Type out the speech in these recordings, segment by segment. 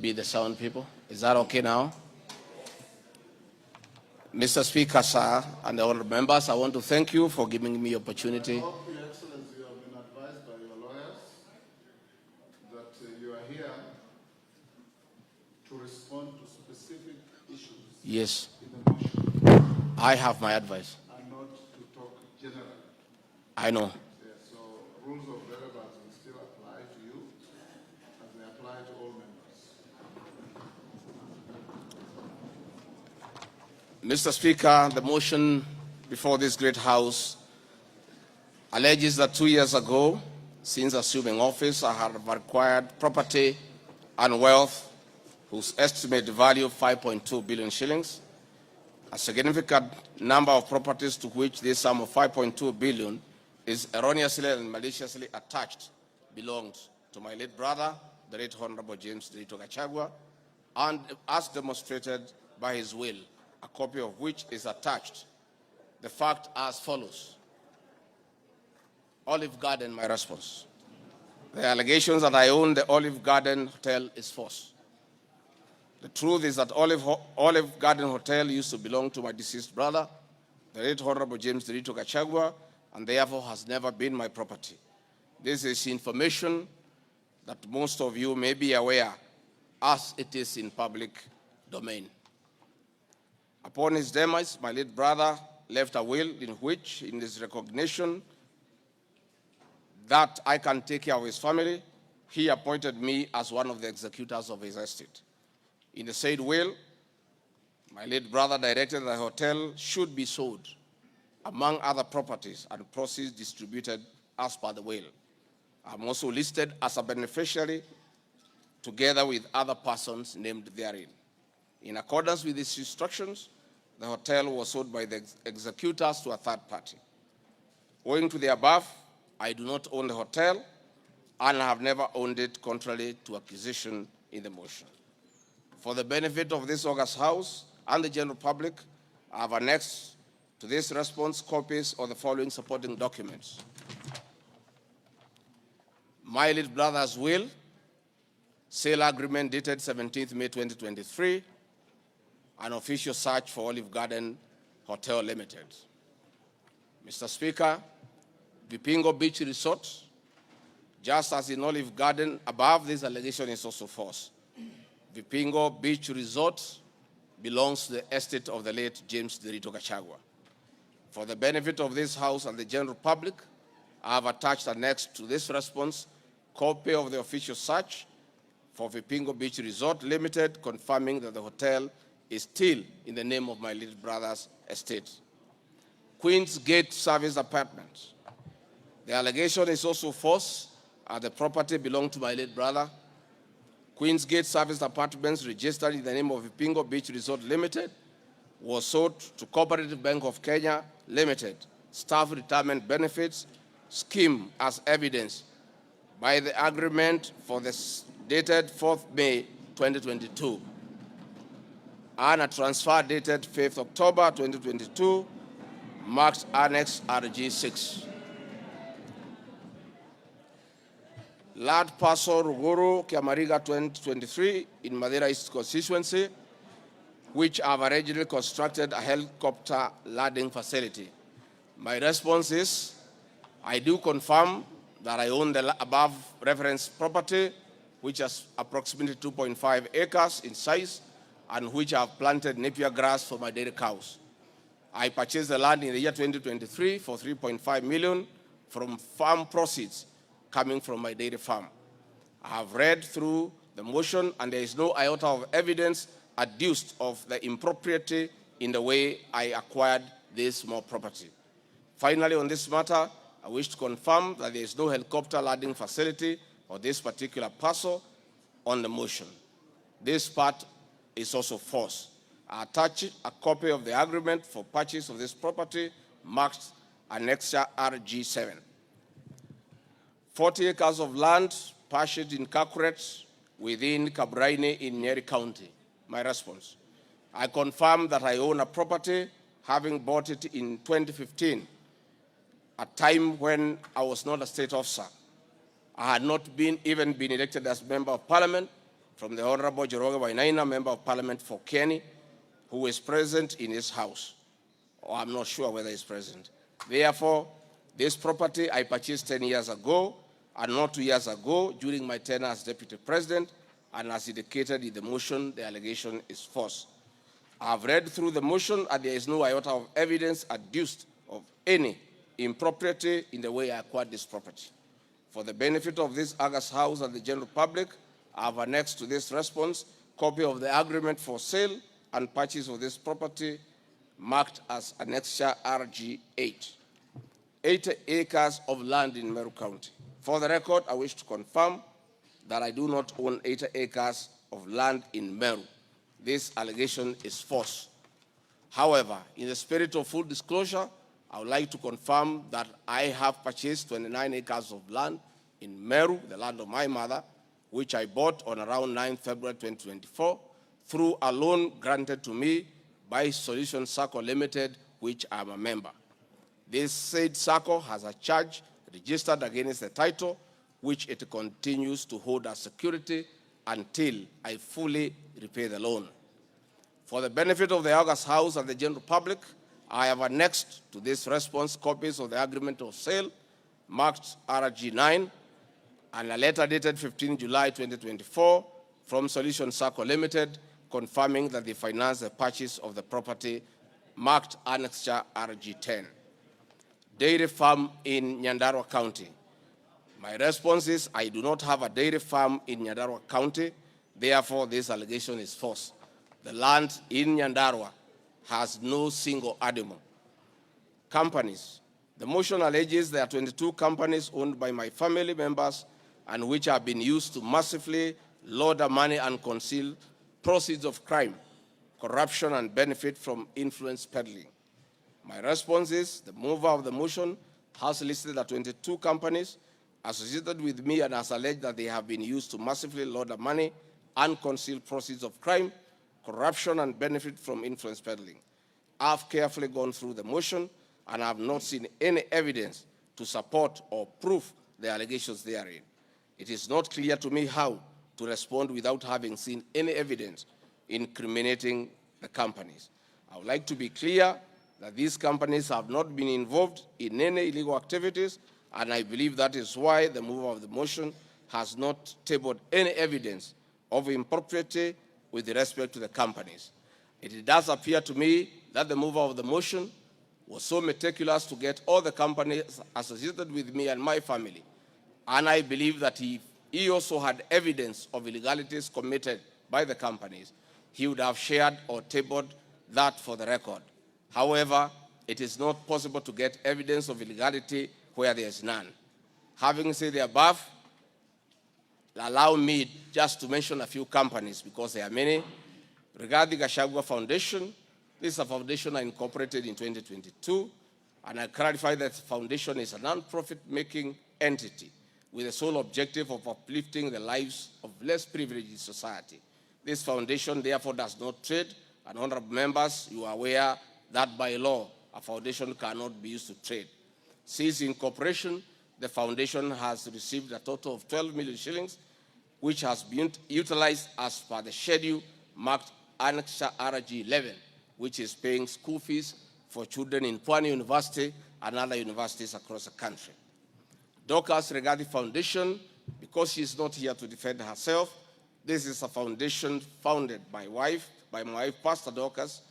Maybe the sound people. Is that okay now? Mr. Speaker, sir, and the honorable members, I want to thank you for giving me the opportunity. Your Excellency, you have been advised by your lawyers that you are here to respond to specific issues. Yes. In the motion. I have my advice. And not to talk generally. I know. Yeah, so rules of relevance will still apply to you as they apply to all members. Mr. Speaker, the motion before this great House alleges that 2 years ago, since assuming office, I have acquired property and wealth whose estimated value of 5.2 billion shillings. A significant number of properties to which this sum of 5.2 billion is erroneously and maliciously attached belonged to my late brother, the late Honorable James Rigathi GACHAGUA, and as demonstrated by his will, a copy of which is attached. The fact as follows. Olive Garden, my response. The allegations that I own the Olive Garden Hotel is false. The truth is that Olive Garden Hotel used to belong to my deceased brother, the late Honorable James Rigathi GACHAGUA, and therefore has never been my property. This is information that most of you may be aware, as it is in public domain. Upon his demise, my late brother left a will in which, in his recognition that I can take care of his family, he appointed me as one of the executors of his estate. In the said will, my late brother directed that the hotel should be sold, among other properties, and proceeds distributed as per the will. I'm also listed as a beneficiary together with other persons named therein. In accordance with these instructions, the hotel was sold by the executors to a third party. Owing to the above, I do not own the hotel and have never owned it contrary to acquisition in the motion. For the benefit of this august House and the general public, I have annexed to this response copies of the following supporting documents. My late brother's will, sale agreement dated 17th May 2023, an official search for Olive Garden Hotel Limited. Mr. Speaker, Vipingo Beach Resort, just as in Olive Garden above, this allegation is also false. Vipingo Beach Resort belongs to the estate of the late James Rigathi GACHAGUA. For the benefit of this House and the general public, I have attached annexed to this response copy of the official search for Vipingo Beach Resort Limited, confirming that the hotel is still in the name of my late brother's estate. Queen's Gate Service Apartment. The allegation is also false, as the property belonged to my late brother. Queen's Gate Service Apartments, registered in the name of Vipingo Beach Resort Limited, was sold to Cooperative Bank of Kenya Limited, Staff Retirement Benefits Scheme, as evidenced by the agreement for the dated 4th May 2022 and a transfer dated 5th October 2022, marked Annex RG6. Land parcel Ruguru, Kiamariga 2023 in Madeira East constituency, which have originally constructed a helicopter landing facility. My response is, I do confirm that I own the above referenced property, which is approximately 2.5 acres in size, and which I have planted napier grass for my dairy cows. I purchased the land in the year 2023 for 3.5 million from farm proceeds coming from my dairy farm. I have read through the motion, and there is no iota of evidence adduced of the impropriety in the way I acquired this small property. Finally, on this matter, I wish to confirm that there is no helicopter landing facility for this particular parcel on the motion. This part is also false. I attach a copy of the agreement for purchase of this property, marked Annexure RG7. 40 acres of land purchased in Kakuret within Kabraine in Nyeri County. My response. I confirm that I own a property, having bought it in 2015, a time when I was not a state officer. I had not even been elected as member of parliament, from the Honorable Joroge Wainaina, Member of Parliament for Kenny, who is present in his house. Or I'm not sure whether he's present. Therefore, this property I purchased 10 years ago, and not 2 years ago, during my tenure as Deputy President, and as indicated in the motion, the allegation is false. I've read through the motion, and there is no iota of evidence adduced of any impropriety in the way I acquired this property. For the benefit of this August House and the general public, I have annexed to this response copy of the agreement for sale and purchase of this property marked as Annexure RG8, 80 acres of land in Meru County. For the record, I wish to confirm that I do not own 80 acres of land in Meru. This allegation is false. However, in the spirit of full disclosure, I would like to confirm that I have purchased 29 acres of land in Meru, the land of my mother, which I bought on around 9 February 2024 through a loan granted to me by Solution Circle Limited, which I am a member. This said circle has a charge registered against the title, which it continues to hold as security until I fully repay the loan. For the benefit of the August House and the general public, I have annexed to this response copies of the agreement of sale marked RG9 and a letter dated 15 July 2024 from Solution Circle Limited confirming that they financed the purchase of the property marked Annexure RG10. Dairy farm in Nyandarua County. My response is I do not have a dairy farm in Nyandarua County, therefore this allegation is false. The land in Nyandarua has no single animal. Companies. The motion alleges there are 22 companies owned by my family members and which have been used to massively launder money and conceal proceeds of crime, corruption, and benefit from influence peddling. My response is the mover of the motion has listed the 22 companies associated with me and has alleged that they have been used to massively launder money and conceal proceeds of crime, corruption, and benefit from influence peddling. I've carefully gone through the motion and I have not seen any evidence to support or prove the allegations therein. It is not clear to me how to respond without having seen any evidence incriminating the companies. I would like to be clear that these companies have not been involved in any illegal activities, and I believe that is why the mover of the motion has not tabled any evidence of impropriety with respect to the companies. It does appear to me that the mover of the motion was so meticulous to get all the companies associated with me and my family, and I believe that he also had evidence of illegalities committed by the companies, he would have shared or tabled that for the record. However, it is not possible to get evidence of illegality where there is none. Having said the above, allow me just to mention a few companies because there are many. Rigathi GACHAGUA Foundation. This is a foundation I incorporated in 2022, and I clarify that the foundation is a non-profit making entity with the sole objective of uplifting the lives of less privileged in society. This foundation therefore does not trade, and honorable members, you are aware that by law, a foundation cannot be used to trade. Since incorporation, the foundation has received a total of 12 million shillings, which has been utilized as per the schedule marked Annexure RG11, which is paying school fees for children in Pwani University and other universities across the country. Dorcas Rigathi Foundation, because she is not here to defend herself, this is a foundation founded by my wife, Pastor Dorcas,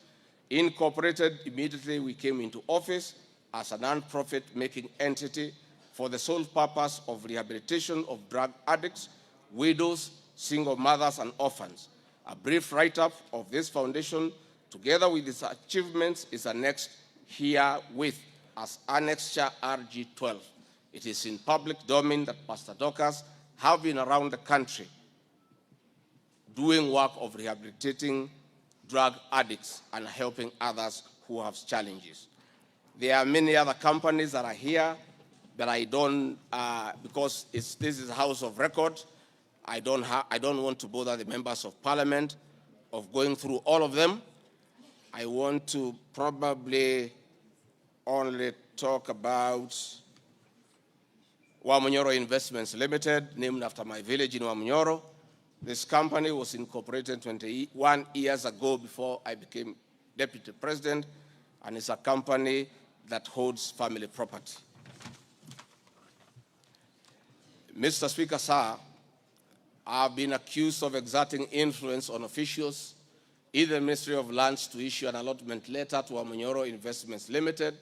incorporated immediately we came into office as a non-profit making entity for the sole purpose of rehabilitation of drug addicts, widows, single mothers, and orphans. A brief write-up of this foundation, together with its achievements, is annexed herewith as Annexure RG12. It is in public domain that Pastor Dorcas have been around the country doing work of rehabilitating drug addicts and helping others who have challenges. There are many other companies that are here, but I don't, because this is a house of record, I don't want to bother the members of parliament of going through all of them. I want to probably only talk about Wamunyoro Investments Limited, named after my village in Wamunyoro, This company was incorporated 21 years ago before I became deputy president, and is a company that holds family property. Mr. Speaker, sir, I have been accused of exerting influence on officials in the Ministry of Lands to issue an allotment letter to Amonyoro Investments Limited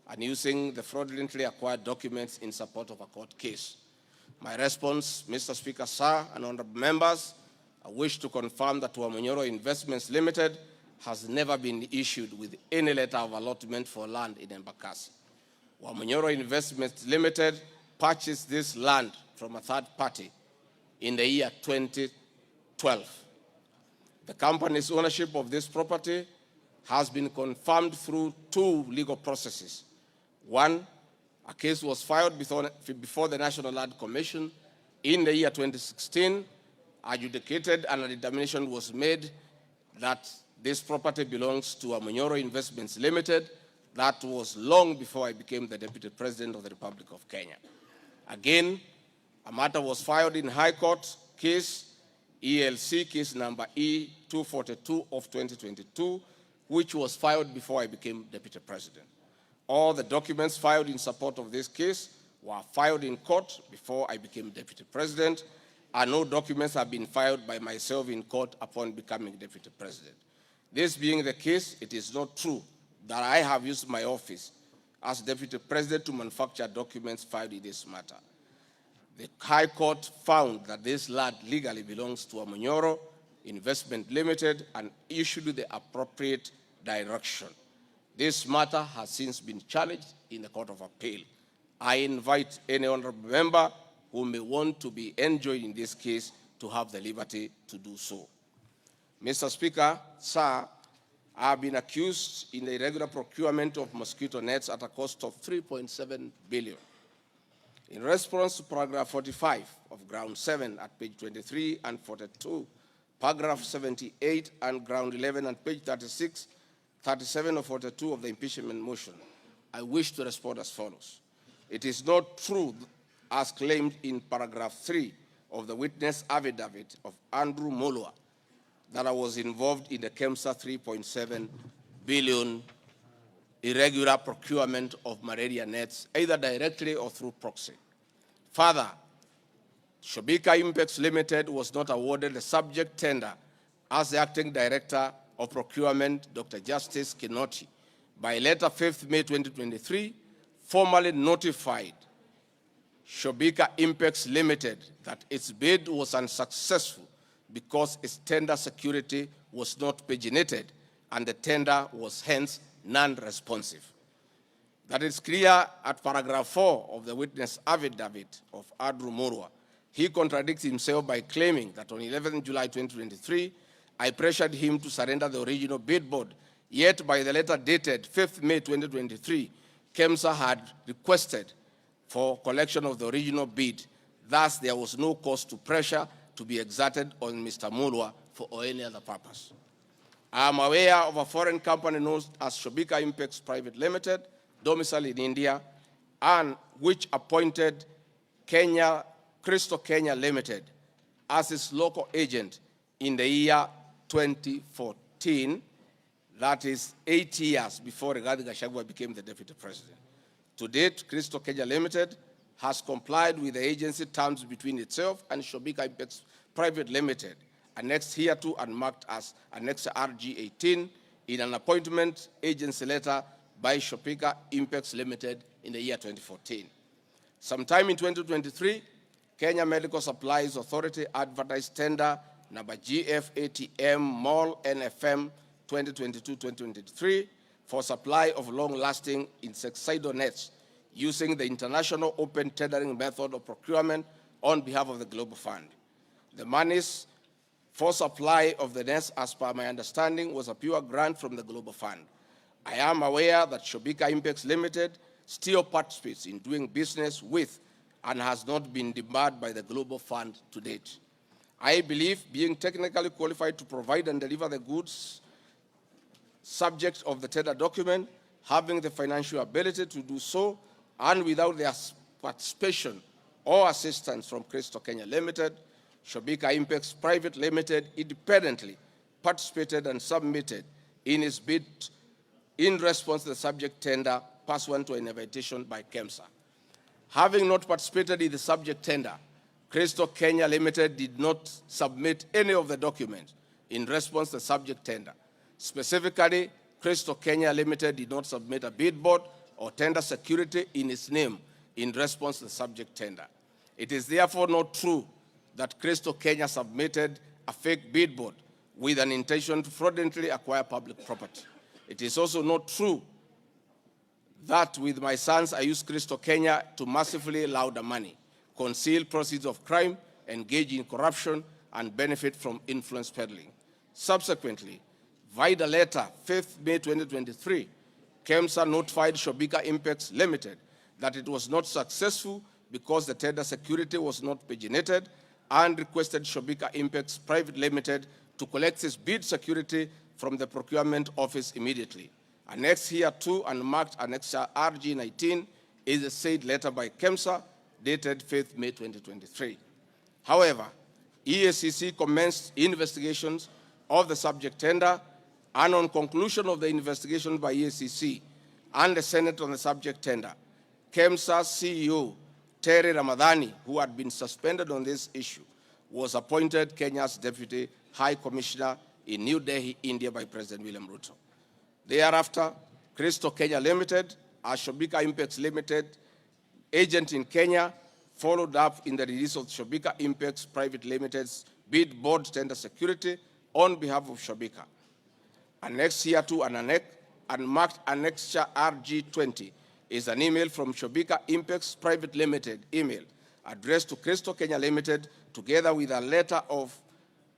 and using the fraudulently acquired documents in support of a court case. My response, Mr. Speaker, sir, and honorable members, I wish to confirm that Amonyoro Investments Limited has never been issued with any letter of allotment for land in Embakasi. Amonyoro Investments Limited purchased this land from a third party in the year 2012. The company's ownership of this property has been confirmed through two legal processes. One, a case was filed before the National Land Commission in the year 2016, adjudicated, and a determination was made that this property belongs to Amonyoro Investments Limited. That was long before I became the Deputy President of the Republic of Kenya. Again, a matter was filed in High Court, case ELC, case number E242 of 2022, which was filed before I became Deputy President. All the documents filed in support of this case were filed in court before I became Deputy President, and no documents have been filed by myself in court upon becoming Deputy President. This being the case, it is not true that I have used my office as Deputy President to manufacture documents filed in this matter. The High Court found that this land legally belongs to Amonyoro Investment Limited and issued the appropriate direction. This matter has since been challenged in the Court of Appeal. I invite any honorable member who may want to be enjoined in this case to have the liberty to do so. Mr. Speaker, sir, I have been accused in the irregular procurement of mosquito nets at a cost of 3.7 billion. In response to paragraph 45 of ground 7 at page 23 and 42, paragraph 78 and ground 11 and page 36, 37 or 42 of the impeachment motion, I wish to respond as follows. It is not true, as claimed in paragraph 3 of the witness affidavit of Andrew Mulwa, that I was involved in the KEMSA 3.7 billion irregular procurement of malaria nets, either directly or through proxy. Further, Shobika Impex Limited was not awarded the subject tender as the acting director of procurement, Dr. Justice Kinoti, by letter 5th May 2023, formally notified Shobika Impex Limited that its bid was unsuccessful because its tender security was not paginated and the tender was hence non-responsive. That is clear at paragraph 4 of the witness affidavit of Andrew Mulwa. He contradicts himself by claiming that on 11 July 2023, I pressured him to surrender the original bid board, yet by the letter dated 5th May 2023, KEMSA had requested for collection of the original bid. Thus, there was no cause to pressure to be exerted on Mr. Mulwa for any other purpose. I am aware of a foreign company known as Shobika Impex Private Limited, domiciled in India, and which appointed Crystal Kenya Limited as its local agent in the year 2014, that is 8 years before Rigathi GACHAGUA became the deputy president. To date, Crystal Kenya Limited has complied with the agency terms between itself and Shobika Impex Private Limited, annexed hereto and marked as Annex RG18 in an appointment agency letter by Shobika Impex Limited in the year 2014. Sometime in 2023, Kenya Medical Supplies Authority advertised tender number GF-ATM MOL NFM 2022-2023 for supply of long-lasting insecticidal nets using the international open tendering method of procurement on behalf of the Global Fund. The monies for supply of the nets, as per my understanding, was a pure grant from the Global Fund. I am aware that Shobika Impex Limited still participates in doing business with and has not been debarred by the Global Fund to date. I believe being technically qualified to provide and deliver the goods subject of the tender document, having the financial ability to do so, and without their participation or assistance from Crystal Kenya Limited, Shobika Impex Private Limited independently participated and submitted in its bid in response to the subject tender pursuant to an invitation by KEMSA. Having not participated in the subject tender, Crystal Kenya Limited did not submit any of the documents in response to the subject tender. Specifically, Crystal Kenya Limited did not submit a bid board or tender security in its name in response to the subject tender. It is therefore not true that Crystal Kenya submitted a fake bid board with an intention to fraudulently acquire public property. It is also not true that with my sons I used Crystal Kenya to massively launder money, conceal proceeds of crime, engage in corruption, and benefit from influence peddling. Subsequently, via the letter 5th May 2023, KEMSA notified Shobika Impex Limited that it was not successful because the tender security was not paginated and requested Shobika Impex Private Limited to collect its bid security from the procurement office immediately. Annexed here to and marked Annexure RG19 is a said letter by KEMSA dated 5th May 2023. However, EACC commenced investigations of the subject tender, and on conclusion of the investigation by EACC and the Senate on the subject tender, KEMSA CEO Terry Ramadhani, who had been suspended on this issue, was appointed Kenya's Deputy High Commissioner in New Delhi, India by President William Ruto. Thereafter, Crystal Kenya Limited, a Shobika Impex Limited agent in Kenya, followed up in the release of Shobika Impex Private Limited's bid board tender security on behalf of Shobika. Annexed here to and marked Annexure RG20 is an email from Shobika Impex Private Limited email addressed to Crystal Kenya Limited, together with a letter of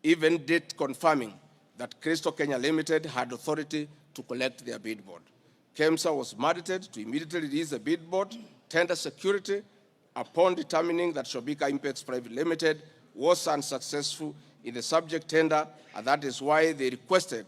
even date confirming that Crystal Kenya Limited had authority to collect their bid board. KEMSA was mandated to immediately release the bid board tender security upon determining that Shobika Impex Private Limited was unsuccessful in the subject tender, and that is why they requested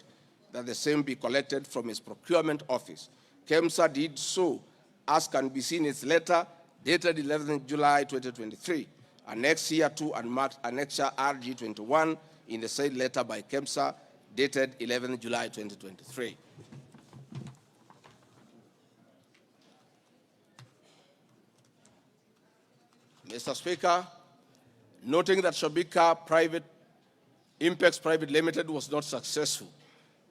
that the same be collected from its procurement office. KEMSA did so, as can be seen in its letter dated 11th July 2023, annexed here to and marked Annexure RG21 in the said letter by KEMSA dated 11th July 2023. Mr. Speaker, noting that Shobika Impex Private Limited was not successful,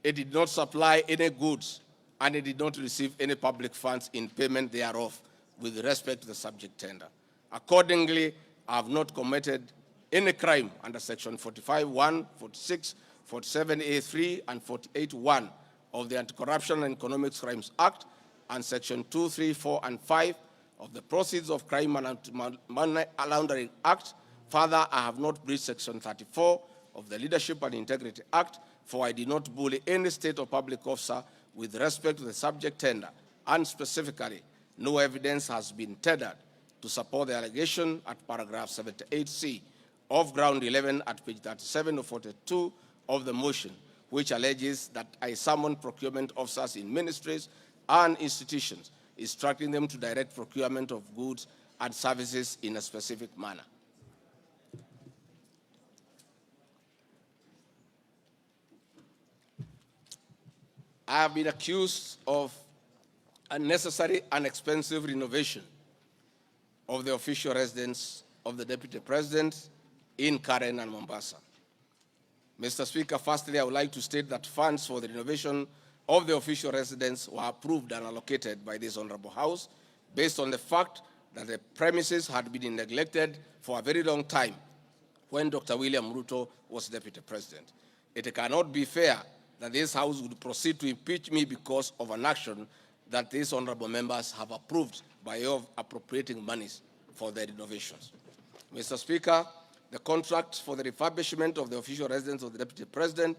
it did not supply any goods and it did not receive any public funds in payment thereof with respect to the subject tender. Accordingly, I have not committed any crime under Section 45(1), 46, 47(a)(3), and 48(1) of the Anti-Corruption and Economic Crimes Act and Section 2, 3, 4, and 5 of the Proceeds of Crime and Money Laundering Act. Further, I have not breached Section 34 of the Leadership and Integrity Act, for I did not bully any state or public officer with respect to the subject tender, and specifically, no evidence has been tendered to support the allegation at paragraph 78C of ground 11 at page 37 of 42 of the motion, which alleges that I summoned procurement officers in ministries and institutions, instructing them to direct procurement of goods and services in a specific manner. I have been accused of unnecessary and expensive renovation of the official residence of the Deputy President in Karen and Mombasa. Mr. Speaker, firstly, I would like to state that funds for the renovation of the official residence were approved and allocated by this Honorable House based on the fact that the premises had been neglected for a very long time when Dr. William Ruto was Deputy President. It cannot be fair that this House would proceed to impeach me because of an action that these honorable members have approved by way of appropriating monies for their renovations. Mr. Speaker, the contract for the refurbishment of the official residence of the Deputy President,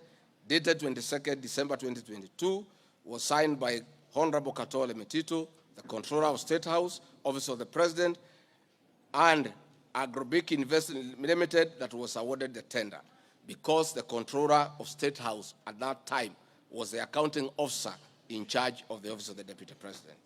dated 22nd December 2022, was signed by Honorable Katole Metito, the Controller of State House, Office of the President, and Agrobic Investment Limited that was awarded the tender, because the Controller of State House at that time was the accounting officer in charge of the Office of the Deputy President.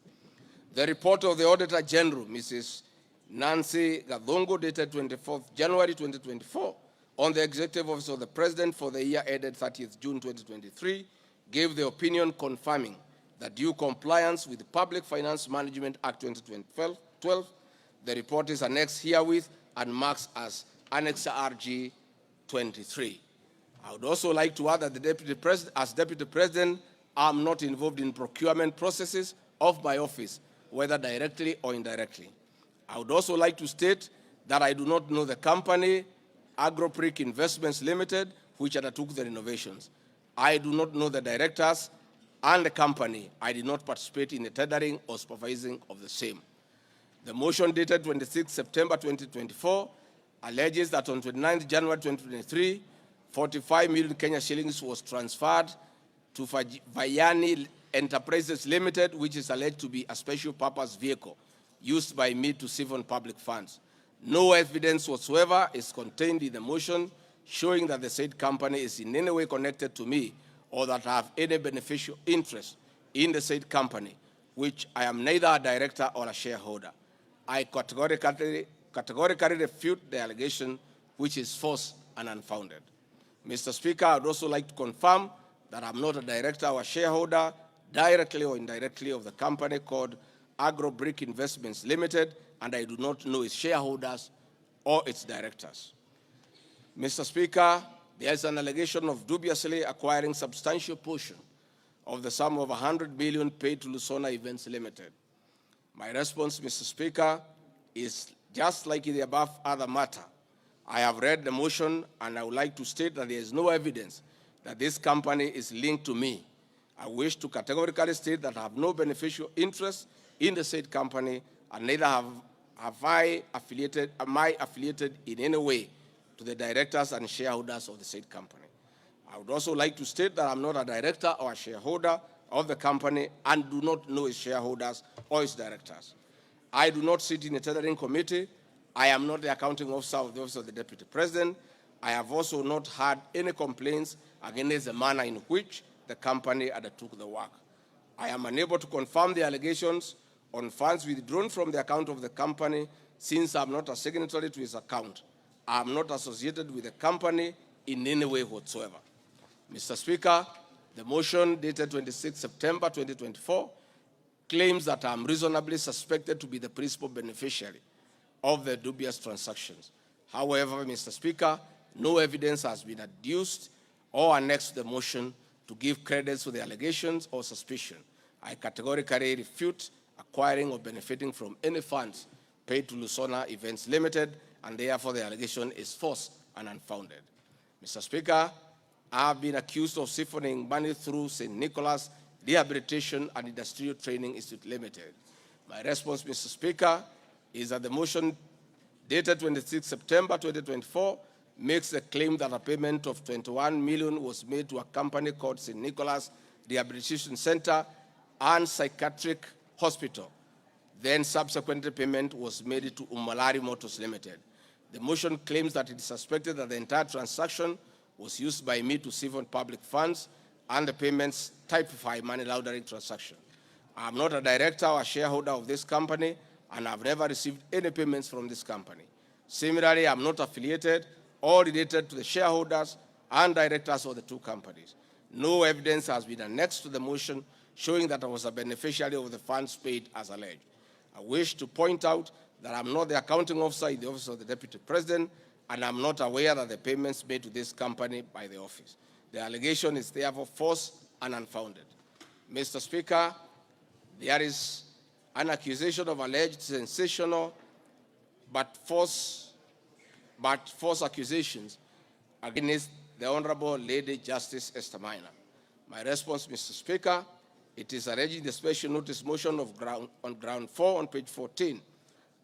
The report of the Auditor General, Mrs. Nancy Gadhongo, dated 24th January 2024, on the Executive Office of the President for the year ended 30th June 2023, gave the opinion confirming that due compliance with the Public Finance Management Act 2012, the report is annexed herewith and marks as Annex RG 23. I would also like to add that as Deputy President, I'm not involved in procurement processes of my office, whether directly or indirectly. I would also like to state that I do not know the company, AgroPric Investments Limited, which undertook the renovations. I do not know the directors and the company. I did not participate in the tendering or supervising of the same. The motion dated 26 September 2024 alleges that on 29 January 2023, 45 million Kenya shillings was transferred to Vayani Enterprises Limited, which is alleged to be a special purpose vehicle used by me to siphon public funds. No evidence whatsoever is contained in the motion showing that the said company is in any way connected to me or that I have any beneficial interest in the said company, which I am neither a director or a shareholder. I categorically refute the allegation, which is false and unfounded. Mr. Speaker, I would also like to confirm that I'm not a director or a shareholder, directly or indirectly, of the company called AgroPric Investments Limited, and I do not know its shareholders or its directors. Mr. Speaker, there is an allegation of dubiously acquiring substantial portion of the sum of 100 million paid to Lusona Events Limited. My response, Mr. Speaker, is just like in the above other matter. I have read the motion, and I would like to state that there is no evidence that this company is linked to me. I wish to categorically state that I have no beneficial interest in the said company, and neither am I affiliated in any way to the directors and shareholders of the said company. I would also like to state that I'm not a director or a shareholder of the company and do not know its shareholders or its directors. I do not sit in a tendering committee. I am not the accounting officer of the Office of the Deputy President. I have also not had any complaints against the manner in which the company undertook the work. I am unable to confirm the allegations on funds withdrawn from the account of the company since I am not a signatory to its account. I am not associated with the company in any way whatsoever. Mr. Speaker, the motion dated 26 September 2024 claims that I am reasonably suspected to be the principal beneficiary of the dubious transactions. However, Mr. Speaker, no evidence has been adduced or annexed to the motion to give credence to the allegations or suspicion. I categorically refute acquiring or benefiting from any funds paid to Lusona Events Limited, and therefore the allegation is false and unfounded. Mr. Speaker, I have been accused of siphoning money through St. Nicholas Rehabilitation and Industrial Training Institute Limited. My response, Mr. Speaker, is that the motion dated 26 September 2024 makes the claim that a payment of 21 million was made to a company called St. Nicholas Rehabilitation Center and Psychiatric Hospital. Then subsequently payment was made to Umalari Motors Limited. The motion claims that it is suspected that the entire transaction was used by me to siphon public funds and the payments typify money laundering transaction. I am not a director or a shareholder of this company, and I've never received any payments from this company. Similarly, I'm not affiliated or related to the shareholders and directors of the two companies. No evidence has been annexed to the motion showing that I was a beneficiary of the funds paid as alleged. I wish to point out that I'm not the accounting officer in the Office of the Deputy President, and I'm not aware that the payments made to this company by the office. The allegation is therefore false and unfounded. Mr. Speaker, there is an accusation of alleged sensational but false accusations against the Honorable Lady Justice Esther Minor. My response, Mr. Speaker, it is alleged in the special notice motion on ground 4 on page 14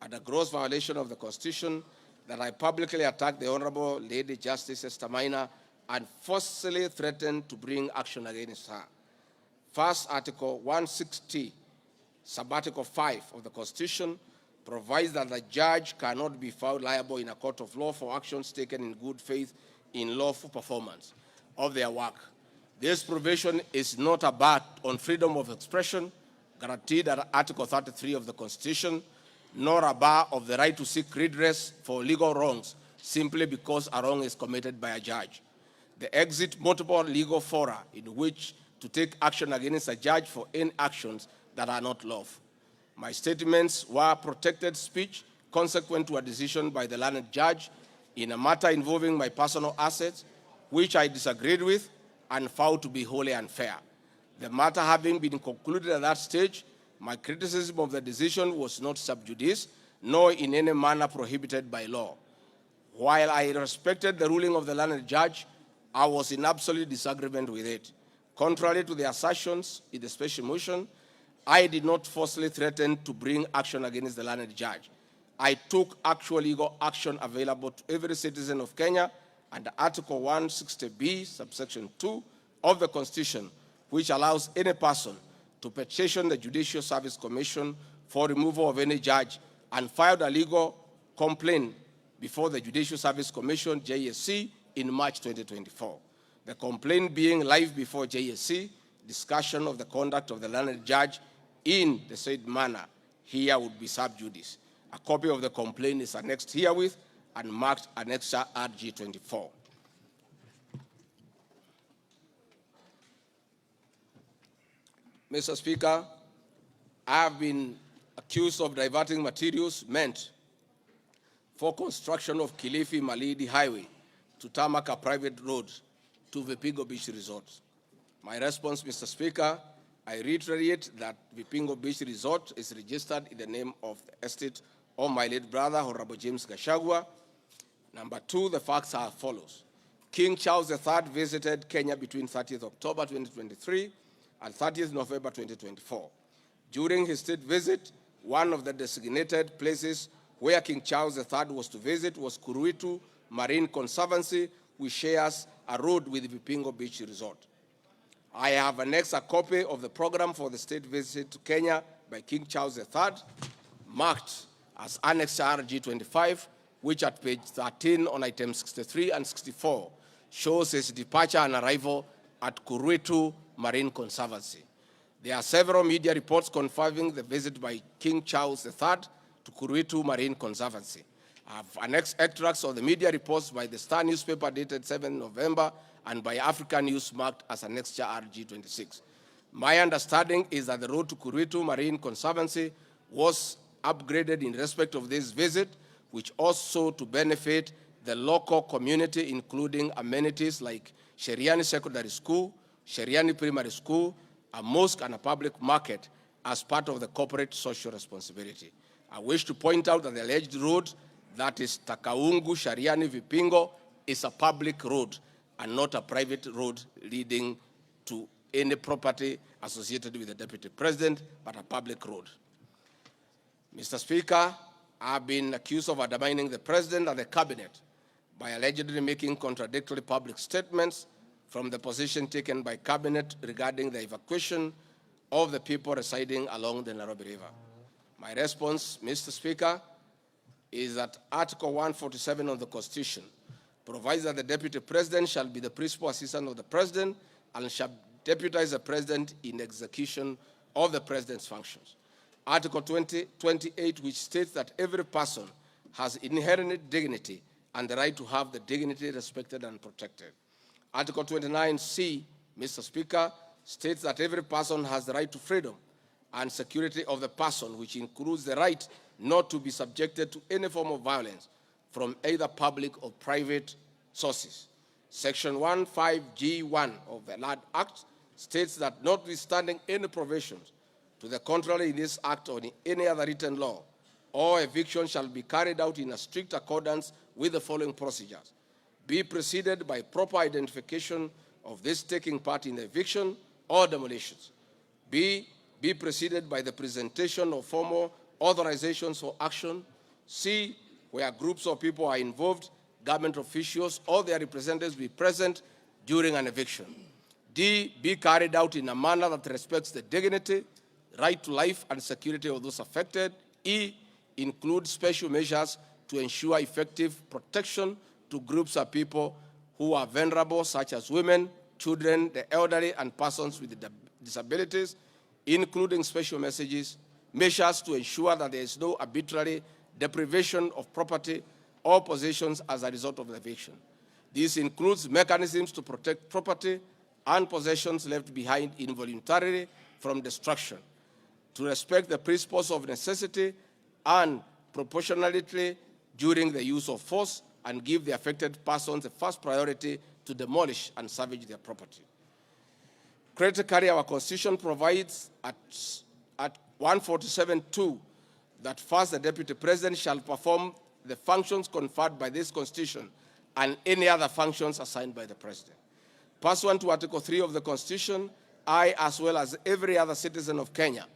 at a gross violation of the Constitution that I publicly attacked the Honorable Lady Justice Esther Minor and forcefully threatened to bring action against her. First, Article 160, Subarticle 5 of the Constitution provides that the judge cannot be found liable in a court of law for actions taken in good faith in lawful performance of their work. This provision is not a bar on freedom of expression guaranteed at Article 33 of the Constitution, nor a bar of the right to seek redress for legal wrongs simply because a wrong is committed by a judge. They exit multiple legal fora in which to take action against a judge for any actions that are not lawful. My statements were protected speech consequent to a decision by the learned judge in a matter involving my personal assets, which I disagreed with and found to be wholly unfair. The matter having been concluded at that stage, my criticism of the decision was not sub judice, nor in any manner prohibited by law. While I respected the ruling of the learned judge, I was in absolute disagreement with it. Contrary to the assertions in the special motion, I did not falsely threaten to bring action against the learned judge. I took actual legal action available to every citizen of Kenya under Article 160B, subsection 2 of the Constitution, which allows any person to petition the Judicial Service Commission for removal of any judge and filed a legal complaint before the Judicial Service Commission, JSC, in March 2024. The complaint being live before JSC, discussion of the conduct of the learned judge in the said manner here would be sub judice. A copy of the complaint is annexed herewith and marked Annexure RG 24. Mr. Speaker, I have been accused of diverting materials meant for construction of Kilifi Malindi Highway to tarmac a private road to Vipingo Beach Resort. My response, Mr. Speaker, I reiterate that Vipingo Beach Resort is registered in the name of the estate of my late brother, Honorable James GACHAGUA. Number two, the facts are as follows. King Charles III visited Kenya between 30th October 2023 and 30th November 2024. During his state visit, one of the designated places where King Charles III was to visit was Kuruitu Marine Conservancy, which shares a road with Vipingo Beach Resort. I have annexed a copy of the program for the state visit to Kenya by King Charles III, marked as Annex RG 25, which at page 13 on items 63 and 64 shows his departure and arrival at Kuruitu Marine Conservancy. There are several media reports confirming the visit by King Charles III to Kuruitu Marine Conservancy. I have annexed extracts of the media reports by the Star newspaper dated 7 November and by African News marked as Annexure RG 26. My understanding is that the road to Kuruitu Marine Conservancy was upgraded in respect of this visit, which also to benefit the local community, including amenities like Sheriani Secondary School, Sheriani Primary School, a mosque, and a public market as part of the corporate social responsibility. I wish to point out that the alleged road, that is Takaungu Sheriani Vipingo, is a public road and not a private road leading to any property associated with the Deputy President, but a public road. Mr. Speaker, I have been accused of undermining the President and the Cabinet by allegedly making contradictory public statements from the position taken by Cabinet regarding the evacuation of the people residing along the Nairobi River. My response, Mr. Speaker, is that Article 147 of the Constitution provides that the Deputy President shall be the principal assistant of the President and shall deputize the President in execution of the President's functions. Article 28, which states that every person has inherent dignity and the right to have the dignity respected and protected. Article 29C, Mr. Speaker, states that every person has the right to freedom and security of the person, which includes the right not to be subjected to any form of violence from either public or private sources. Section 15G1 of the Land Act states that notwithstanding any provisions to the contrary in this act or in any other written law, all eviction shall be carried out in a strict accordance with the following procedures. Be preceded by proper identification of this taking part in the eviction or demolitions. Be preceded by the presentation of formal authorizations for action. C, where groups of people are involved, government officials or their representatives be present during an eviction. D, be carried out in a manner that respects the dignity, right to life and security of those affected. E, include special measures to ensure effective protection to groups of people who are vulnerable, such as women, children, the elderly, and persons with disabilities, including special measures to ensure that there is no arbitrary deprivation of property or possessions as a result of the eviction. This includes mechanisms to protect property and possessions left behind involuntarily from destruction, to respect the principles of necessity and proportionality during the use of force, and give the affected persons the first priority to demolish and salvage their property. Critically, our Constitution provides at 147(2) that first the Deputy President shall perform the functions conferred by this Constitution and any other functions assigned by the President. Pursuant to Article 3 of the Constitution, I, as well as every other citizen of Kenya,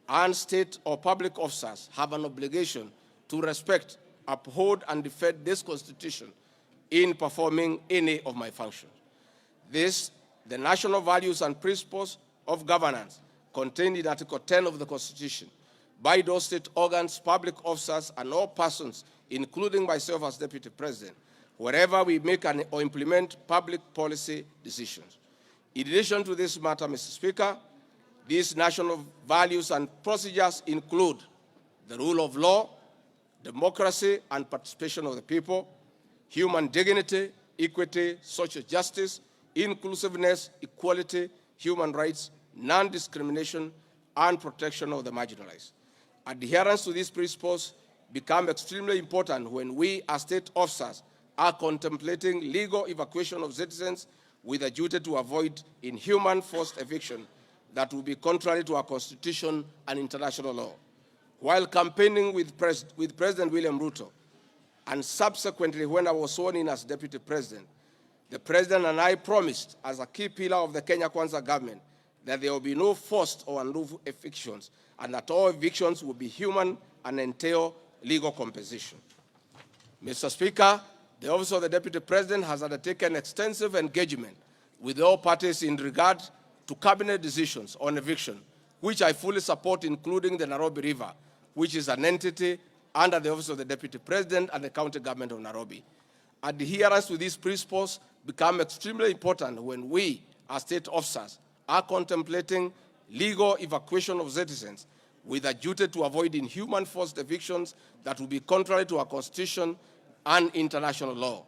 and state or public officers have an obligation to respect, uphold, and defend this Constitution in performing any of my functions. This, the national values and principles of governance contained in Article 10 of the Constitution, by those state organs, public officers, and all persons, including myself as Deputy President, wherever we make or implement public policy decisions. In addition to this matter, Mr. Speaker, these national values and procedures include the rule of law, democracy and participation of the people, human dignity, equity, social justice, inclusiveness, equality, human rights, non-discrimination, and protection of the marginalized. Adherence to these principles become extremely important when we, as state officers, are contemplating legal evacuation of citizens with a duty to avoid inhuman forced eviction that will be contrary to our Constitution and international law. While campaigning with President William Ruto, and subsequently when I was sworn in as Deputy President, the President and I promised, as a key pillar of the Kenya Kwanza government, that there will be no forced or unlawful evictions, and that all evictions will be human and entail legal compensation. Mr. Speaker, the Office of the Deputy President has undertaken extensive engagement with all parties in regard to cabinet decisions on eviction, which I fully support, including the Nairobi River, which is an entity under the Office of the Deputy President and the County Government of Nairobi. Adherence to these principles become extremely important when we, as state officers, are contemplating legal evacuation of citizens with a duty to avoid inhuman forced evictions that will be contrary to our Constitution and international law.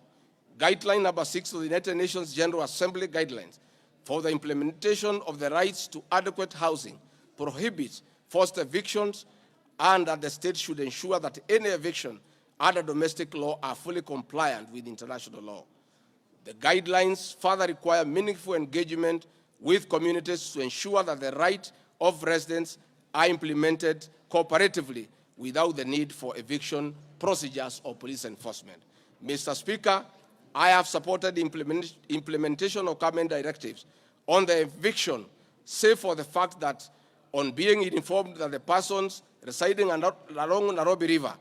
Guideline number 6 of the United Nations General Assembly Guidelines for the implementation of the rights to adequate housing prohibits forced evictions, and that the state should ensure that any eviction under domestic law are fully compliant with international law. The guidelines further require meaningful engagement with communities to ensure that the rights of residents are implemented cooperatively without the need for eviction procedures or police enforcement. Mr. Speaker, I have supported the implementation of government directives on the eviction, save for the fact that on being informed that the persons residing along Nairobi River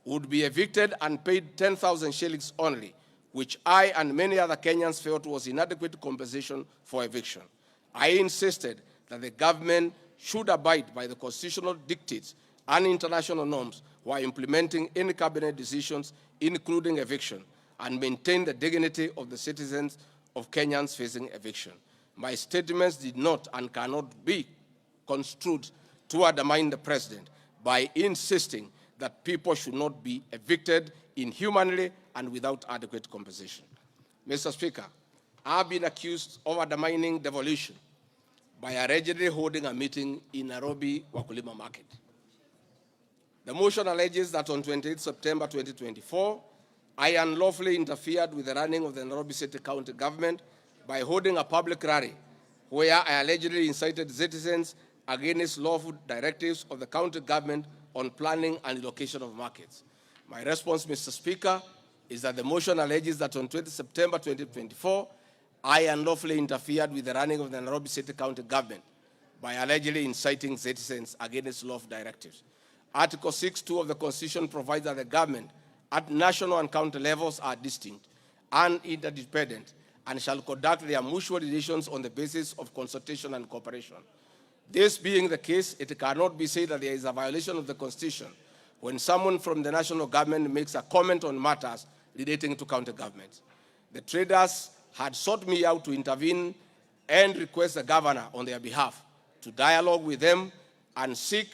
would be evicted and paid 10,000 shillings only, which I and many other Kenyans felt was inadequate compensation for eviction. I insisted that the government should abide by the constitutional dictates and international norms while implementing any cabinet decisions, including eviction, and maintain the dignity of the citizens of Kenyans facing eviction. My statements did not and cannot be construed to undermine the President by insisting that people should not be evicted inhumanly and without adequate compensation. Mr. Speaker, I have been accused of undermining devolution by allegedly holding a meeting in Nairobi Wakulima Market. The motion alleges that on 28 September 2024, I unlawfully interfered with the running of the Nairobi City County government by holding a public rally where I allegedly incited citizens against lawful directives of the county government on planning and allocation of markets. My response, Mr. Speaker, is that the motion alleges that on 20 September 2024, I unlawfully interfered with the running of the Nairobi City County government by allegedly inciting citizens against lawful directives. Article 6(2) of the Constitution provides that the government at national and county levels are distinct and interdependent and shall conduct their mutual relations on the basis of consultation and cooperation. This being the case, it cannot be said that there is a violation of the Constitution when someone from the national government makes a comment on matters relating to county governments. The traders had sought me out to intervene and request the governor on their behalf to dialogue with them and seek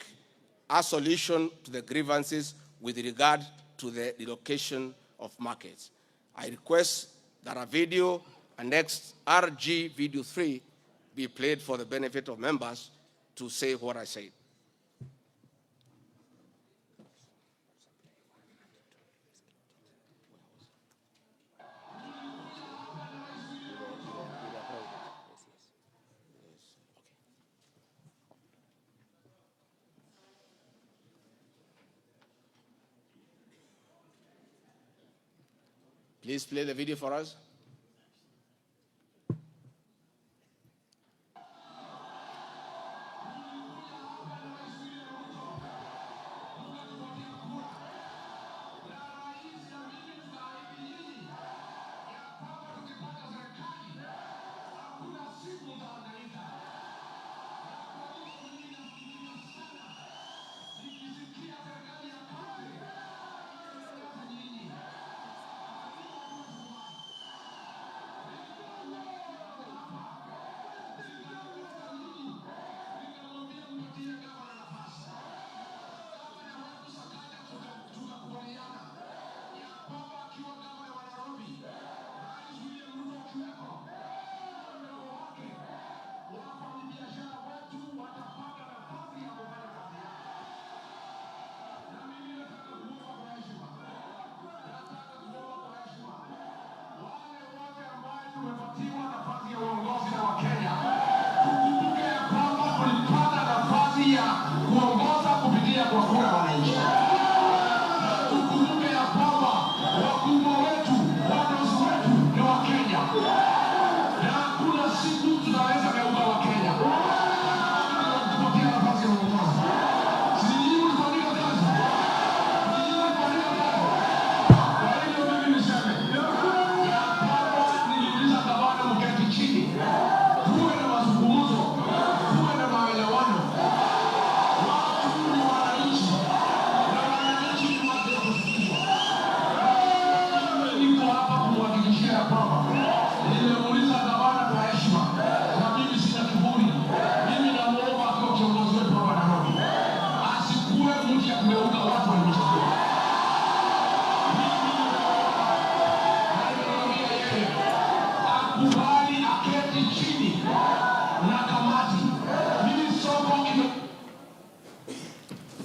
a solution to the grievances with regard to the relocation of markets. I request that a video, a next RG video 3, be played for the benefit of members to say what I said. Please play the video for us.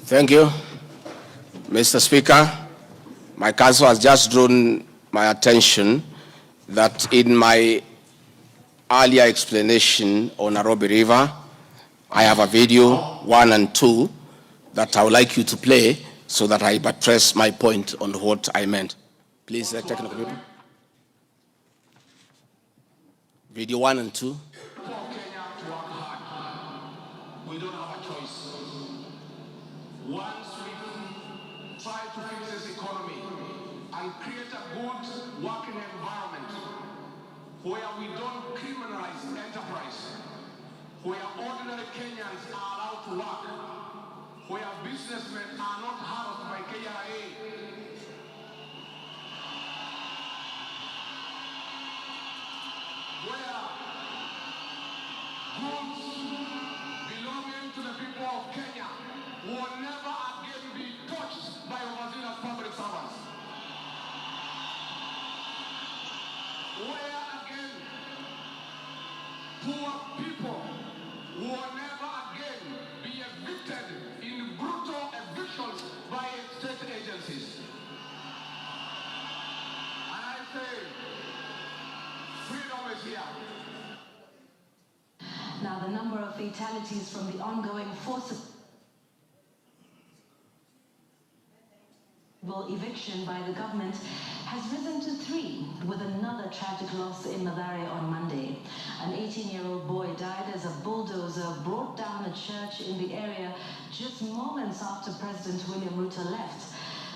Thank you, Mr. Speaker. My counsel has just drawn my attention that in my earlier explanation on Nairobi River, I have a video 1 and 2 that I would like you to play so that I buttress my point on what I meant. Please, technical people. Video 1 and 2. We don't have a choice. Once we try to fix this economy and create a good working environment where we don't criminalize enterprise, where ordinary Kenyans are allowed to work, where businessmen are not harassed by KRA, where goods belonging to the people of Kenya will never again be touched by overzealous public servants. Where again poor people will never again be evicted in brutal evictions by state agencies. And I say, freedom is here. Now, the number of fatalities from the ongoing forcible eviction by the government has risen to 3, with another tragic loss in Mathare on Monday. An 18-year-old boy died as a bulldozer brought down a church in the area just moments after President William Ruto left.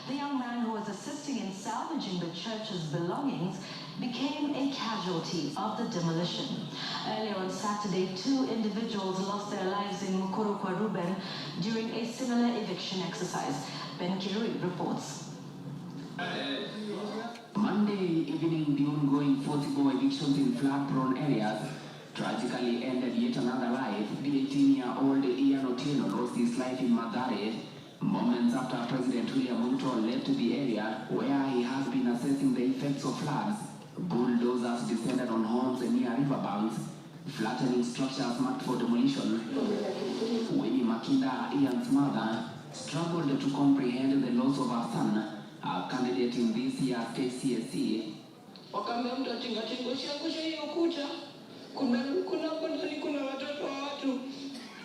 The young man who was assisting in salvaging the church's belongings became a casualty of the demolition. Earlier on Saturday, 2 individuals lost their lives in Mukuru kwa Ruben during a similar eviction exercise. Ben Kirui reports. Monday evening, the ongoing forcible evictions in flood-prone areas tragically ended yet another life. The 18-year-old Ian Otieno lost his life in Mathare Moments after President William Ruto left the area where he has been assessing the effects of floods, bulldozers descended on homes near riverbanks, flattening structures marked for demolition. Winnie Makinda, Ian's mother, struggled to comprehend the loss of her son, a candidate in this year's state CSE. Wakaambia mtu atingatinga usiangushe hiyo kuta. Kuna ndani kuna watoto wa watu.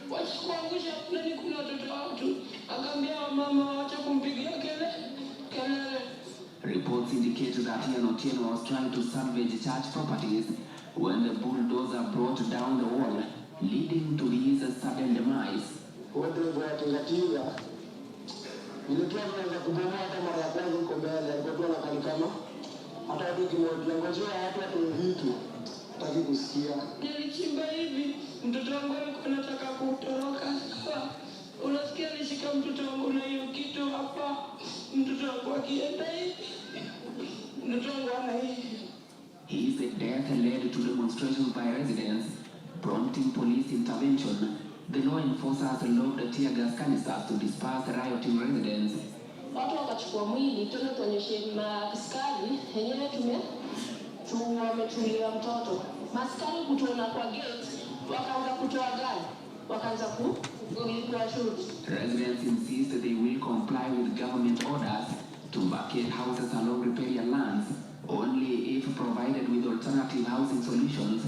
Wacha kuangusha ndani kuna watoto wa watu. Akaambia mama wacha kumpigia kelele. Reports indicate that Ian Otieno was trying to salvage church properties when the bulldozer brought down the wall, leading to his sudden demise. Watu watingatinga ilikuwa tunaweza kubomoa hata mara ya kwanza huko mbele, alikuwa anakali kama hata watu kimojangojea watu vitu taki kusikia. Nilichimba hivi, mtoto wangu alikuwa anataka kutoroka. Unasikia alishika mtoto wangu na hiyo kitu hapa, mtoto wangu akienda hivi, mtoto wangu ana hivi. His death led to demonstrations by residents, prompting police intervention. The law enforcers lobbed tear gas canisters to disperse the rioting residents. Watu wakachukua mwili tena tuonyeshe maskari yenyewe wametulia mtoto. Maskari kutuona kwa gate wakaanza kutoa gari, wakaanza kulipa shoot. Residents insist they will comply with government orders to vacate houses along riparian lands only if provided with alternative housing solutions.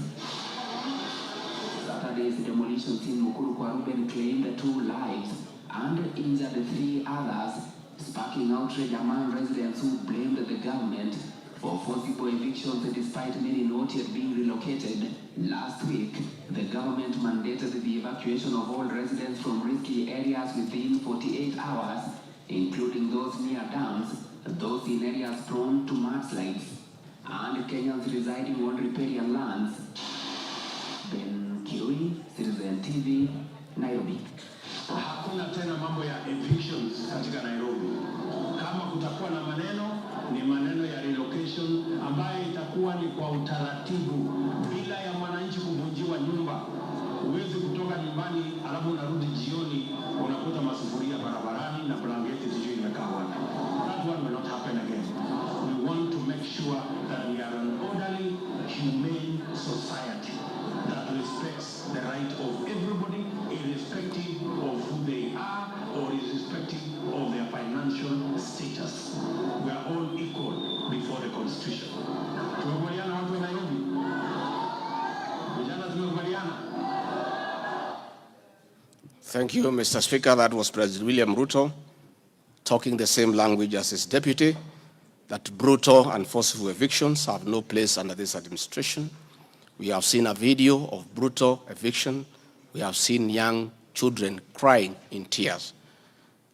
Saturday's demolitions in Mukuru kwa Ruben claimed 2 lives and injured 3 others, sparking outrage among residents who blamed the government for forcible evictions despite many not yet being relocated. Last week, the government mandated the evacuation of all residents from risky areas within 48 hours, including those near dams, those in areas prone to mudslides, and Kenyans residing on riparian lands. Ben Kirui, Citizen TV, Nairobi. Hakuna tena mambo ya evictions katika Nairobi. Kama kutakuwa na maneno, ni maneno ya relocation ambayo itakuwa ni kwa utaratibu bila ya mwananchi kuvunjiwa nyumba. Huwezi kutoka nyumbani alafu unarudi jioni unakuta masufuria barabarani na blanketi sijui imekaa wapi. That one will not happen again. We want to make sure that we are an orderly, humane society that respects the right of everybody, irrespective of who they are or irrespective of their financial status. We are all equal before the Constitution. Tumekubaliana watu wa Nairobi? Vijana tumekubaliana? Thank you, Mr. Speaker. That was President William Ruto talking the same language as his deputy, that brutal and forceful evictions have no place under this administration. We have seen a video of brutal eviction. We have seen young children crying in tears.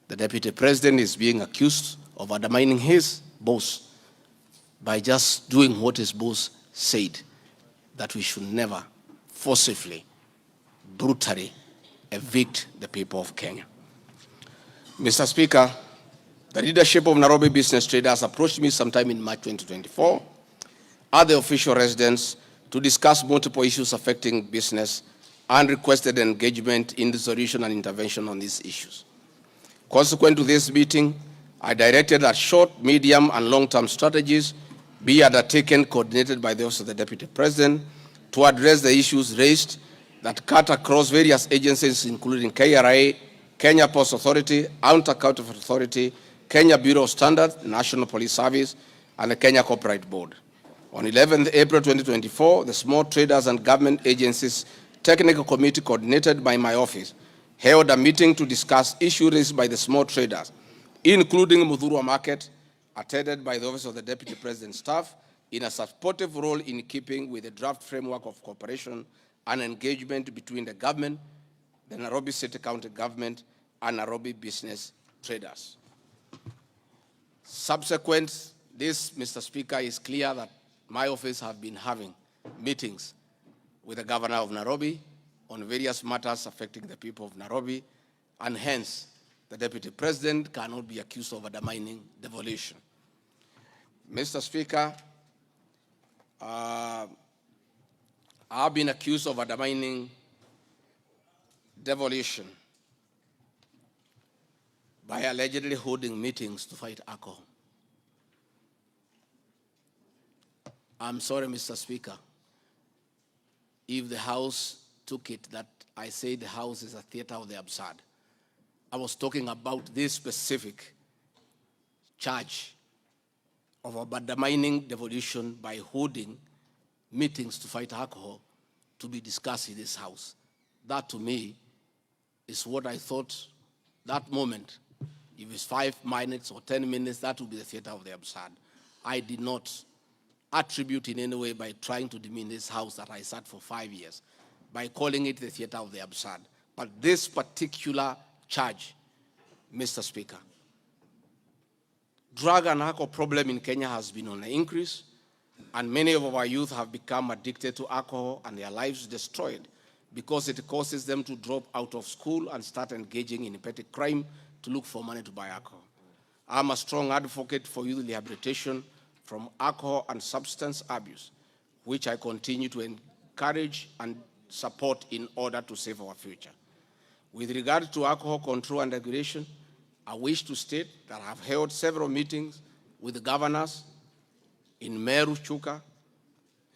The deputy president is being accused of undermining his boss by just doing what his boss said, that we should never forcibly, brutally evict the people of Kenya. Mr. Speaker, the leadership of Nairobi business traders approached me sometime in March 2024 at the official residence to discuss multiple issues affecting business and requested engagement in the solution and intervention on these issues. Consequent to this meeting, I directed that short, medium, and long-term strategies be undertaken, coordinated by the Office of the Deputy President, to address the issues raised that cut across various agencies, including KRA, Kenya Post Authority, Anti-Counterfeit Authority, Kenya Bureau of Standards, National Police Service, and the Kenya Copyright Board. On 11th April 2024, the Small Traders and Government Agencies Technical Committee, coordinated by my office, held a meeting to discuss issues raised by the small traders, including Muthurwa Market, attended by the Office of the Deputy President staff, in a supportive role in keeping with the draft framework of cooperation and engagement between the government, the Nairobi City County Government, and Nairobi business traders. Subsequent this, Mr. Speaker, is clear that my office have been having meetings with the Governor of Nairobi on various matters affecting the people of Nairobi, and hence the Deputy President cannot be accused of undermining devolution. Mr. Speaker, I've been accused of undermining devolution by allegedly holding meetings to fight alcohol. I'm sorry, Mr. Speaker, if the House took it that I say the House is a theater of the absurd. I was talking about this specific charge of undermining devolution by holding meetings to fight alcohol to be discussed in this House. That, to me, is what I thought that moment. If it's 5 minutes or 10 minutes, that would be the theater of the absurd. I did not attribute in any way by trying to demean this House that I sat for 5 years, by calling it the theater of the absurd. But this particular charge, Mr. Speaker, drug and alcohol problem in Kenya has been on the increase, and many of our youth have become addicted to alcohol and their lives destroyed because it causes them to drop out of school and start engaging in petty crime to look for money to buy alcohol. I'm a strong advocate for youth rehabilitation from alcohol and substance abuse, which I continue to encourage and support in order to save our future. With regard to alcohol control and regulation, I wish to state that I have held several meetings with the governors in Meru, Chuka,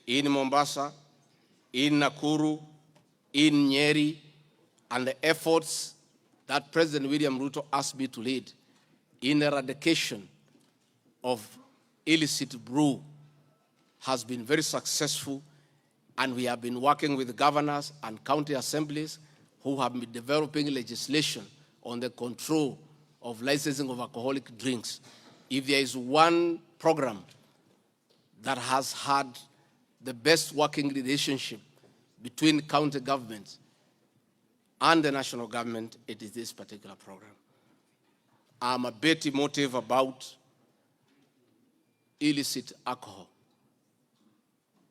in Mombasa, in Nakuru, in Nyeri, and the efforts that President William Ruto asked me to lead in eradication of illicit brew has been very successful, and we have been working with the governors and county assemblies who have been developing legislation on the control of licensing of alcoholic drinks. If there is one program that has had the best working relationship between county governments and the national government, it is this particular program. I'm a bit emotive about illicit alcohol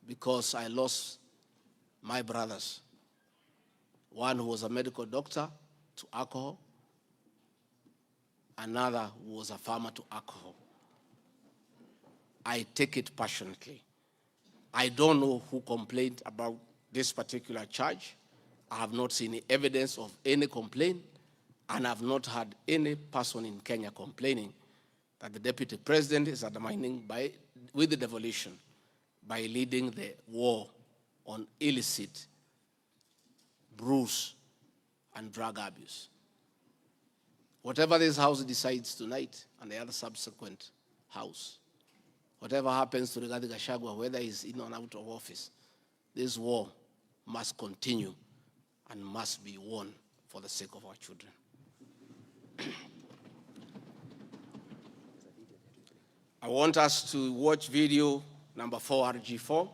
because I lost my brothers. One who was a medical doctor to alcohol, another who was a farmer to alcohol. I take it passionately. I don't know who complained about this particular charge. I have not seen any evidence of any complaint, and I have not heard any person in Kenya complaining that the deputy president is undermining with the devolution by leading the war on illicit brews and drug abuse. Whatever this House decides tonight and the other subsequent House, whatever happens to Rigathi GACHAGUA, whether he's in or out of office, this war must continue and must be won for the sake of our children. I want us to watch video number 4, RG4.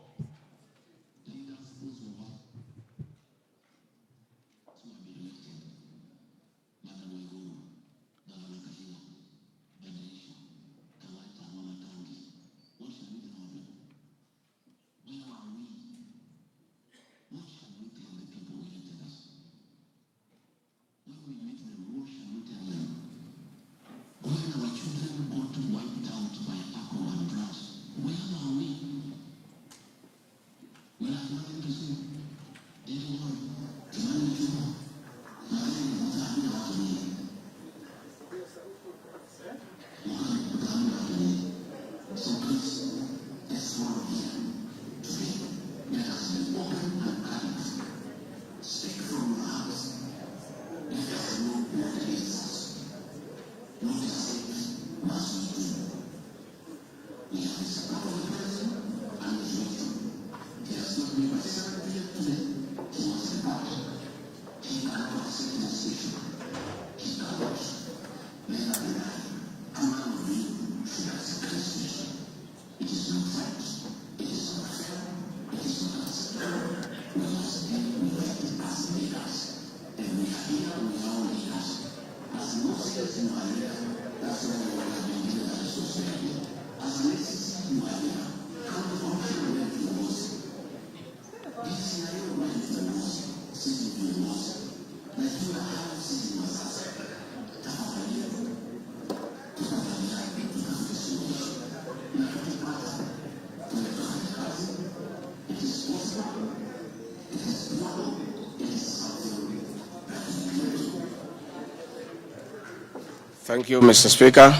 Thank you, Mr. Speaker.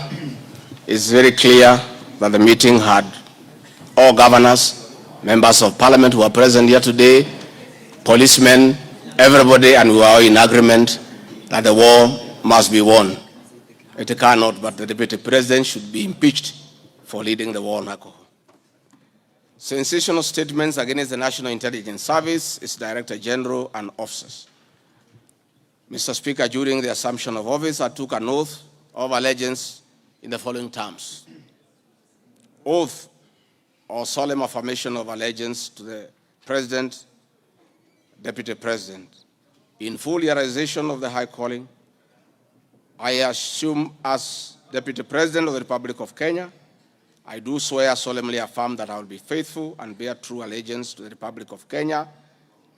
It's very clear that the meeting had all governors, members of parliament who are present here today, policemen, everybody, and we are all in agreement that the war must be won. It cannot, but the deputy president should be impeached for leading the war on alcohol. Sensational statements against the National Intelligence Service, its Director General, and officers. Mr. Speaker, during the assumption of office, I took an oath of allegiance in the following terms. Oath or solemn affirmation of allegiance to the President, Deputy President. In full realization of the high calling, I assume as Deputy President of the Republic of Kenya, I do swear solemnly affirm that I will be faithful and bear true allegiance to the Republic of Kenya,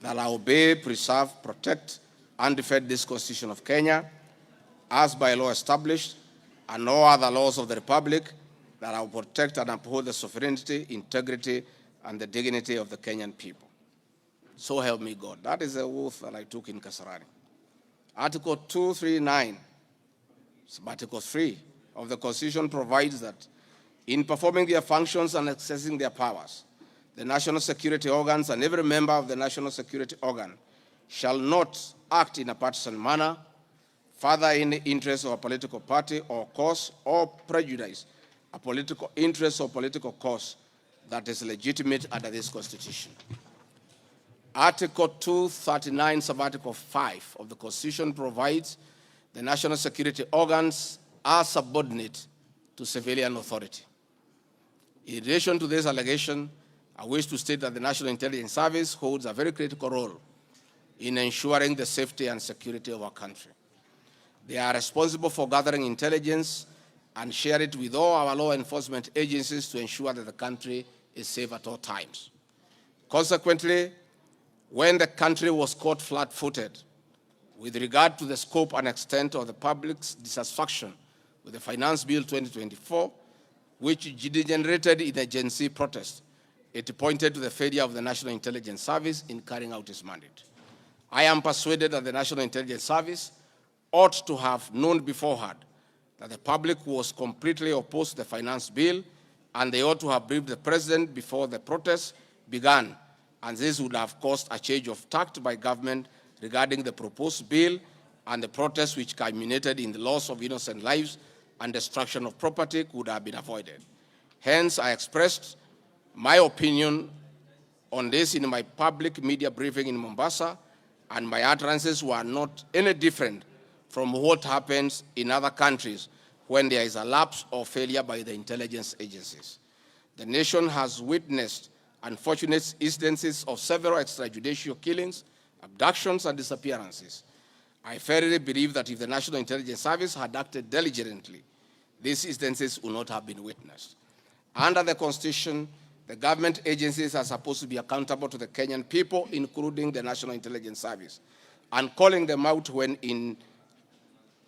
that I will obey, preserve, protect, and defend this Constitution of Kenya, as by law established, and all other laws of the Republic, that I will protect and uphold the sovereignty, integrity, and the dignity of the Kenyan people. So help me God. That is the oath that I took in Kasarani. Article 239, Article 3 of the Constitution provides that in performing their functions and accessing their powers, the national security organs and every member of the national security organ shall not act in a partisan manner, further any interest of a political party or cause, or prejudice a political interest or political cause that is legitimate under this Constitution. Article 239, Sub-Article 5 of the Constitution provides the national security organs are subordinate to civilian authority. In relation to this allegation, I wish to state that the National Intelligence Service holds a very critical role in ensuring the safety and security of our country. They are responsible for gathering intelligence and share it with all our law enforcement agencies to ensure that the country is safe at all times. Consequently, when the country was caught flat-footed with regard to the scope and extent of the public's dissatisfaction with the Finance Bill 2024, which degenerated in a Gen Z protest, it pointed to the failure of the National Intelligence Service in carrying out its mandate. I am persuaded that the National Intelligence Service ought to have known beforehand that the public was completely opposed to the Finance Bill, and they ought to have briefed the President before the protest began, and this would have caused a change of tact by government regarding the proposed bill, and the protest which culminated in the loss of innocent lives and destruction of property could have been avoided. Hence, I expressed my opinion on this in my public media briefing in Mombasa, and my utterances were not any different from what happens in other countries when there is a lapse or failure by the intelligence agencies. The nation has witnessed unfortunate instances of several extrajudicial killings, abductions, and disappearances. I firmly believe that if the National Intelligence Service had acted diligently, these instances would not have been witnessed. Under the Constitution, the government agencies are supposed to be accountable to the Kenyan people, including the National Intelligence Service, and calling them out when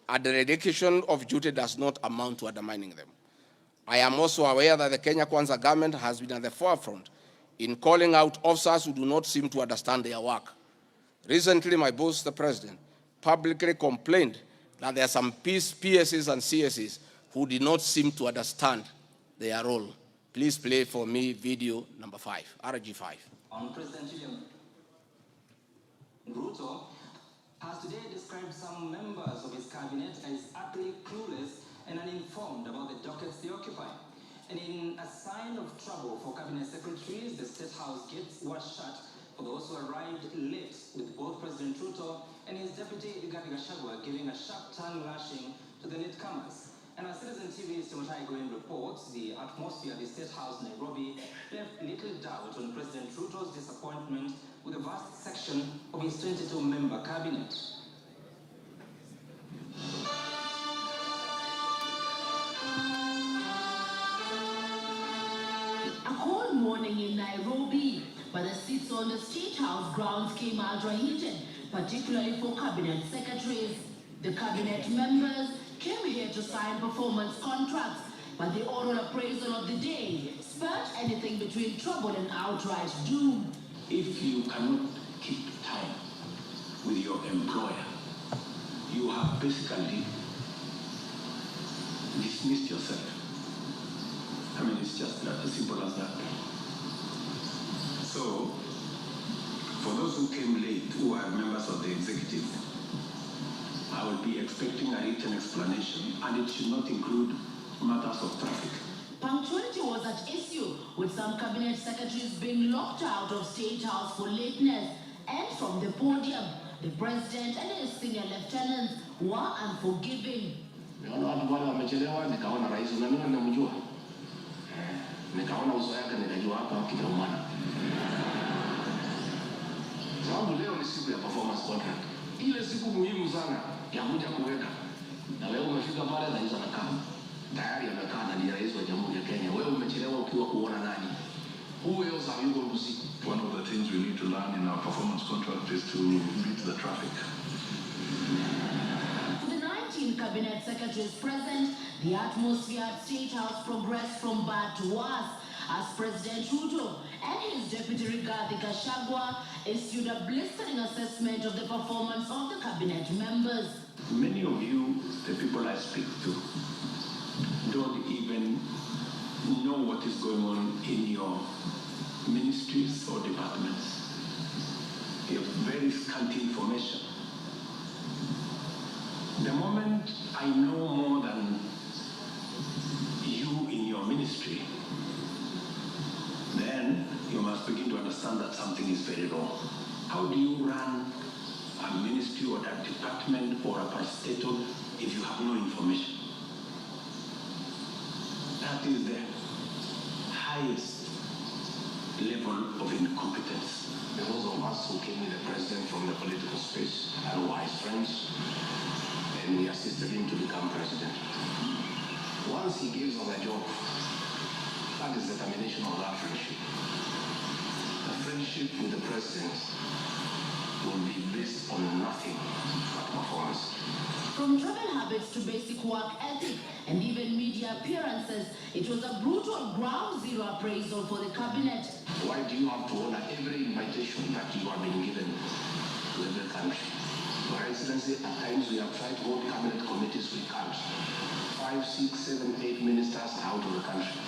a dereliction of duty does not amount to undermining them. I am also aware that the Kenya Kwanza government has been at the forefront in calling out officers who do not seem to understand their work. Recently, my boss, the President, publicly complained that there are some PSs and CSs who did not seem to understand their role. Please play for me video number 5, RG5. On President Ruto has today described some members of his cabinet as utterly clueless and uninformed about the dockets they occupy. And in a sign of trouble for cabinet secretaries, the State House gates were shut for those who arrived late, with both President Ruto and his deputy Rigathi GACHAGUA giving a sharp tongue lashing to the latecomers. And as Citizen TV's Timothai Goen reports, the atmosphere at the State House, Nairobi, left little doubt on President Ruto's disappointment with a vast section of his 22-member cabinet. A cold morning in Nairobi, but the seats on the State House grounds came ultra-heated, particularly for cabinet secretaries. The cabinet members came here to sign performance contracts, but the oral appraisal of the day spurred anything between trouble and outright doom. If you cannot keep time with your employer, you have basically dismissed yourself. I mean, it's just as simple as that. So, for those who came late, who are members of the executive, I will be expecting a written explanation, and it should not include matters of traffic. Punctuality was at issue, with some cabinet secretaries being locked out of State House for lateness, and from the podium, the president and his senior lieutenants were unforgiving. Niona watu wale wamechelewa, nikaona rais na mimi namjua. Nikaona uso yake nikajua hapa kitaumana. Sababu leo ni siku ya performance contract. Ile siku muhimu sana ya kuja kuweka. Na leo umefika pale na hizo anakaa. Tayari amekaa na ni rais wa Jamhuri ya Kenya. Wewe umechelewa ukiwa kuona nani? Who else are you going to see? One of the things we need to learn in our performance contract is to beat the traffic. For the 19 cabinet secretaries present, the atmosphere at State House progressed from bad to worse as President Ruto and his deputy Rigathi GACHAGUA issued a blistering assessment of the performance of the cabinet members. Many of you, the people I speak to, don't even know what is going on in your ministries or departments. You have very scanty information. The moment I know more than you in your ministry, then you must begin to understand that something is very wrong. How do you run a ministry or a department or a parastatal if you have no information? That is the highest level of incompetence. Those of us who came with the president from the political space and were his friends, and we assisted him to become president. Once he gives us a job, that is the termination of that friendship. The friendship with the president will be based on nothing but performance. From travel habits to basic work ethic and even media appearances, it was a brutal ground zero appraisal for the cabinet. Why do you have to honor every invitation that you have been given to every country? Your Excellency, at times we have tried to hold cabinet committees, we can't. 5, 6, 7, 8 ministers out of the country.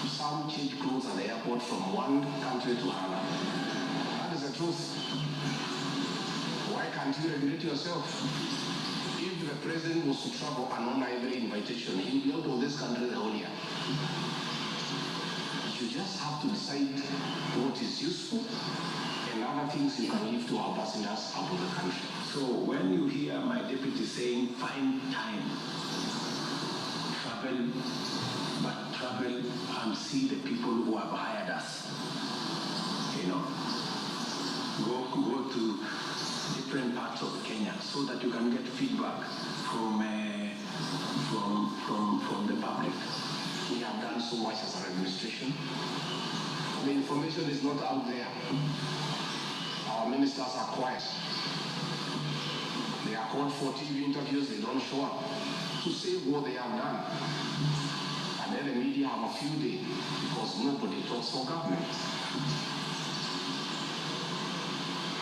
Some change clothes at the airport from one country to another. That is the truth. Why can't you regulate yourself? If the president was to travel and honor every invitation, he will be out of this country the whole year. You just have to decide what is useful and other things you can leave to our passengers out of the country. So when you hear my deputy saying, find time, travel and see the people who have hired us, you know, go to different parts of Kenya so that you can get feedback from the public. We have done so much as an administration. The information is not out there. Our ministers are quiet. They are called for TV interviews, they don't show up to say what they have done. And then the media have a few days because nobody talks for government.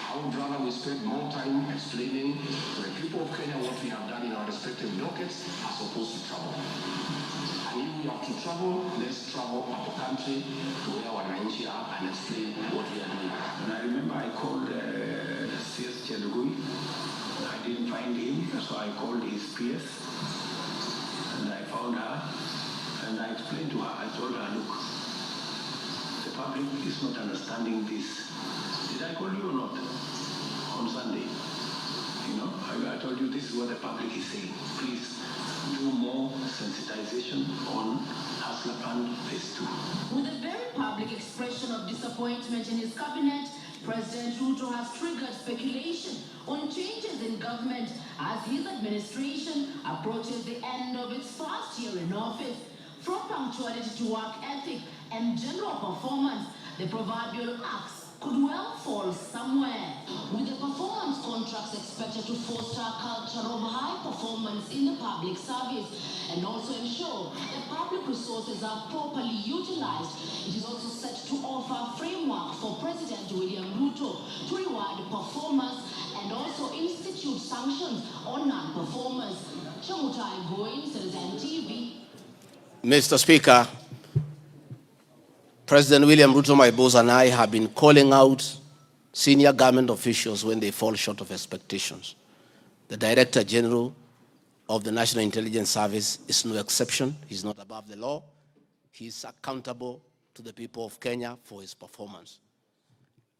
I would rather we spend more time explaining to the people of Kenya what we have done in our respective dockets as opposed to travel. And if we have to travel, let's travel out the country to where our Wananchi are and explain what we are doing. And I remember I called CS GACHAGUA. I didn't find him, so I called his PS. And I found her. And I explained to her, I told her, look, the public is not understanding this. Did I call you or not? On Sunday. You know, I told you this is what the public is saying. Please do more sensitization on Hustler Fund Phase 2. With a very public expression of disappointment in his cabinet, President Ruto has triggered speculation on changes in government as his administration approaches the end of its first year in office. From punctuality to work ethic and general performance, the proverbial axe could well fall somewhere. With the performance contracts expected to foster a culture of high performance in the public service and also ensure that public resources are properly utilized, it is also set to offer a framework for President William Ruto to reward performance and also institute institute sanctions on non-performers. Chamutai Goin, Citizen TV. Mr. Speaker, President William Ruto, my boss, and I have been calling out senior government officials when they fall short of expectations. The Director General of the National Intelligence Service is no exception. He's not above the law. He's accountable to the people of Kenya for his performance.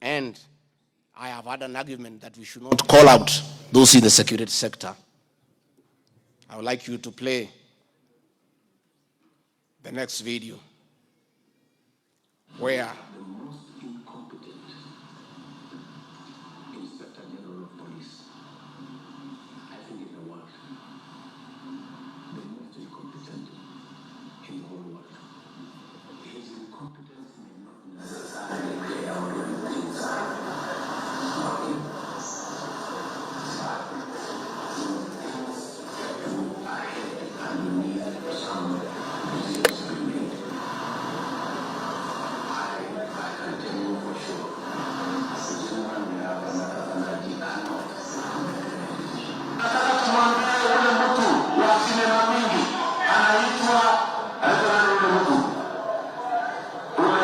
And I have had an argument that we should not call out those in the security sector. I would like you to play the next video where the most incompetent Inspector General of Police, I think, in the world. The most incompetent in the whole world. His incompetence may not necessarily play out on the inside. And we need some decisions to be made. I can tell you for sure, this woman we have another cannot. Nataka tumwambie ule mtu wa sinema mingi anaitwa ule mtu ule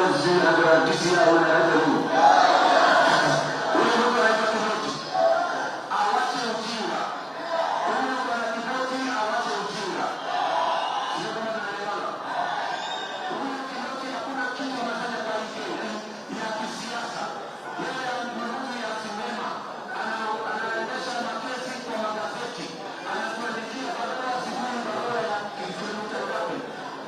DCI ule anaitwa mtu anaitwa Kiboti awache ujinga, ule bwana Kiboti awache ujinga. Sio kama tunaelewana. Ule Kiboti hakuna kitu anafanya kwa hii ya kisiasa. Yeye ni mtu ya sinema, anaendesha makesi kwa magazeti, anatuandikia barua asubuhi, barua ya kilomita ngapi.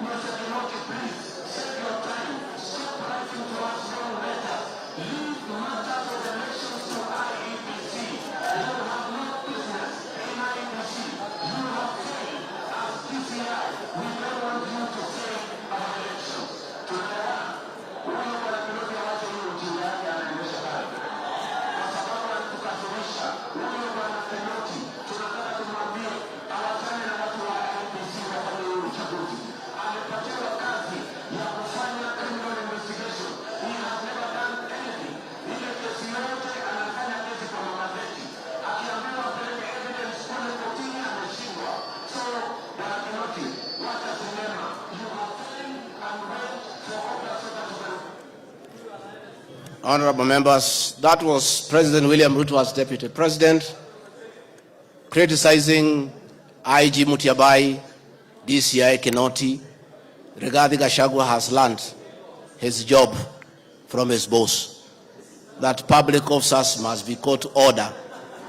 Mr. Kiboti, please save your time. Stop writing to us long letters. Leave matters of elections to IEBC. You have no business in IEBC. You have failed as DCI. We don't want you to fail our elections. Tunaelewana? Huyo bwana Kiboti awache hiyo ujinga yake anaendesha pale. Kwa sababu anatukasirisha. Huyo bwana Kiboti tunataka tumwambie awachane na watu wa IEBC wafanye huo uchaguzi. Amepatiwa kazi ya kufanya criminal investigation. He has never done anything. Ile kesi yote anafanya kesi kwa magazeti. Akiambiwa apeleke evidence kule kotini ameshindwa. So, bwana Kiboti, wacha sinema. You have failed and wait for others so that you can. Honorable members, that was President William Ruto as Deputy President criticizing IG Mutiabai, DCI Kinoti. Rigathi GACHAGUA has learned his job from his boss, that public officers must be called to order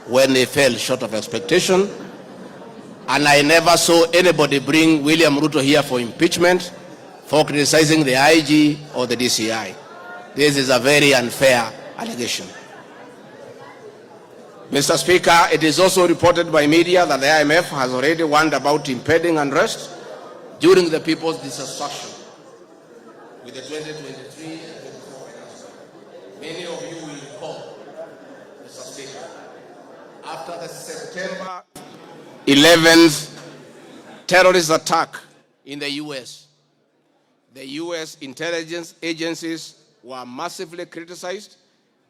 when they fell short of expectation. And I never saw anybody bring William Ruto here for impeachment for criticizing the IG or the DCI. This is a very unfair allegation. Mr. Speaker, it is also reported by media that the IMF has already warned about impending unrest during the people's dissatisfaction with the 2023 and 2024 financial year. Many of you will recall, Mr. Speaker, after the September 11th terrorist attack in the US, the US intelligence agencies were massively criticized,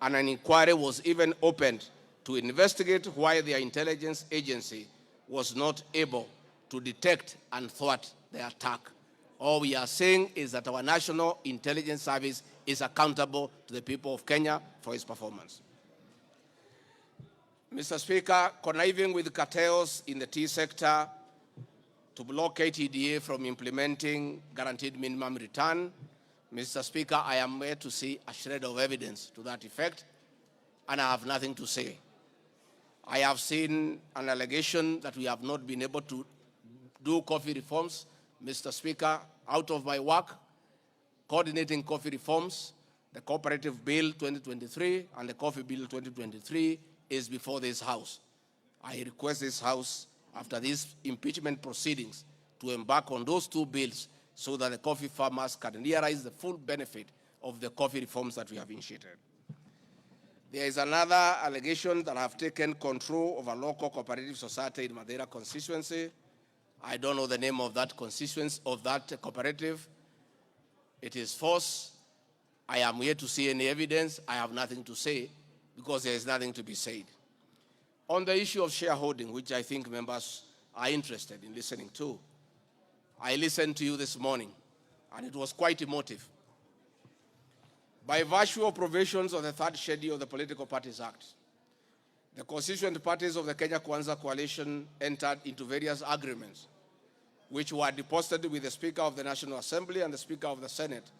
and an inquiry was even opened to investigate why their intelligence agency was not able to detect and thwart the attack. All we are saying is that our National Intelligence Service is accountable to the people of Kenya for its performance. Mr. Speaker, conniving with cartels in the tea sector to block KTDA from implementing guaranteed minimum return, Mr. Speaker, I am here to see a shred of evidence to that effect, and I have nothing to say. I have seen an allegation that we have not been able to do coffee reforms. Mr. Speaker, out of my work, coordinating coffee reforms, the Cooperative Bill 2023 and the Coffee Bill 2023 is before this House. I request this House, after these impeachment proceedings, to embark on those two bills so that the coffee farmers can realize the full benefit of the coffee reforms that we have initiated. There is another allegation that I have taken control of a local cooperative society in Madeira constituency. I don't know the name of that constituency, of that cooperative. It is false. I am here to see any evidence. I have nothing to say because there is nothing to be said. On the issue of shareholding, which I think members are interested in listening to, I listened to you this morning, and it was quite emotive. By virtue of provisions of the third schedule of the Political Parties Act, the constituent parties of the Kenya Kwanza coalition entered into various agreements, which were deposited with the Speaker of the National Assembly and the Speaker of the Senate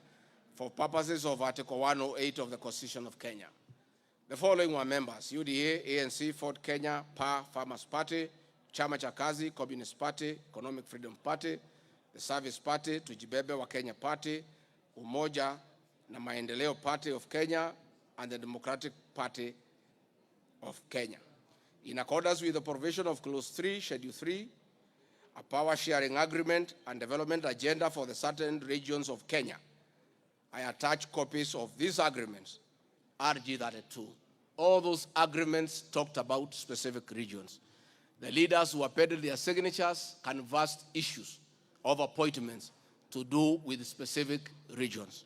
for purposes of Article 108 of the Constitution of Kenya. The following were members: UDA, ANC, Ford Kenya, PA, Farmers Party, Chama cha Kazi, Communist Party, Economic Freedom Party, the Service Party, Tujibebe wa Kenya Party, Umoja na Maendeleo Party of Kenya, and the Democratic Party of Kenya. In accordance with the provision of Clause 3, Schedule 3, a power sharing agreement and development agenda for the certain regions of Kenya, I attach copies of these agreements, RG 32. All those agreements talked about specific regions. The leaders who appended their signatures canvassed issues of appointments to do with specific regions.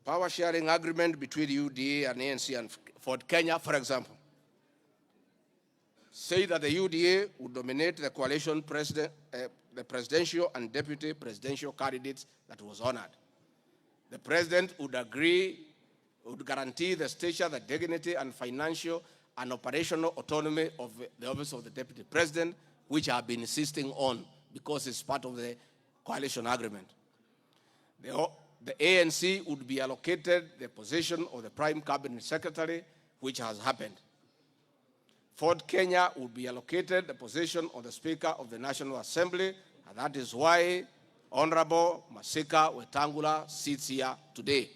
Power sharing agreement between UDA and ANC and Ford Kenya, for example, say that the UDA would nominate the coalition president, the presidential and deputy presidential candidates that was honored. The president would guarantee the stature, the dignity, and financial and operational autonomy of the office of the deputy president, which I have been insisting on because it's part of the coalition agreement. The ANC would be allocated the position of the prime cabinet secretary, which has happened. Ford Kenya would be allocated the position of the Speaker of the National Assembly, and that is why Honorable Masika Wetangula sits here today.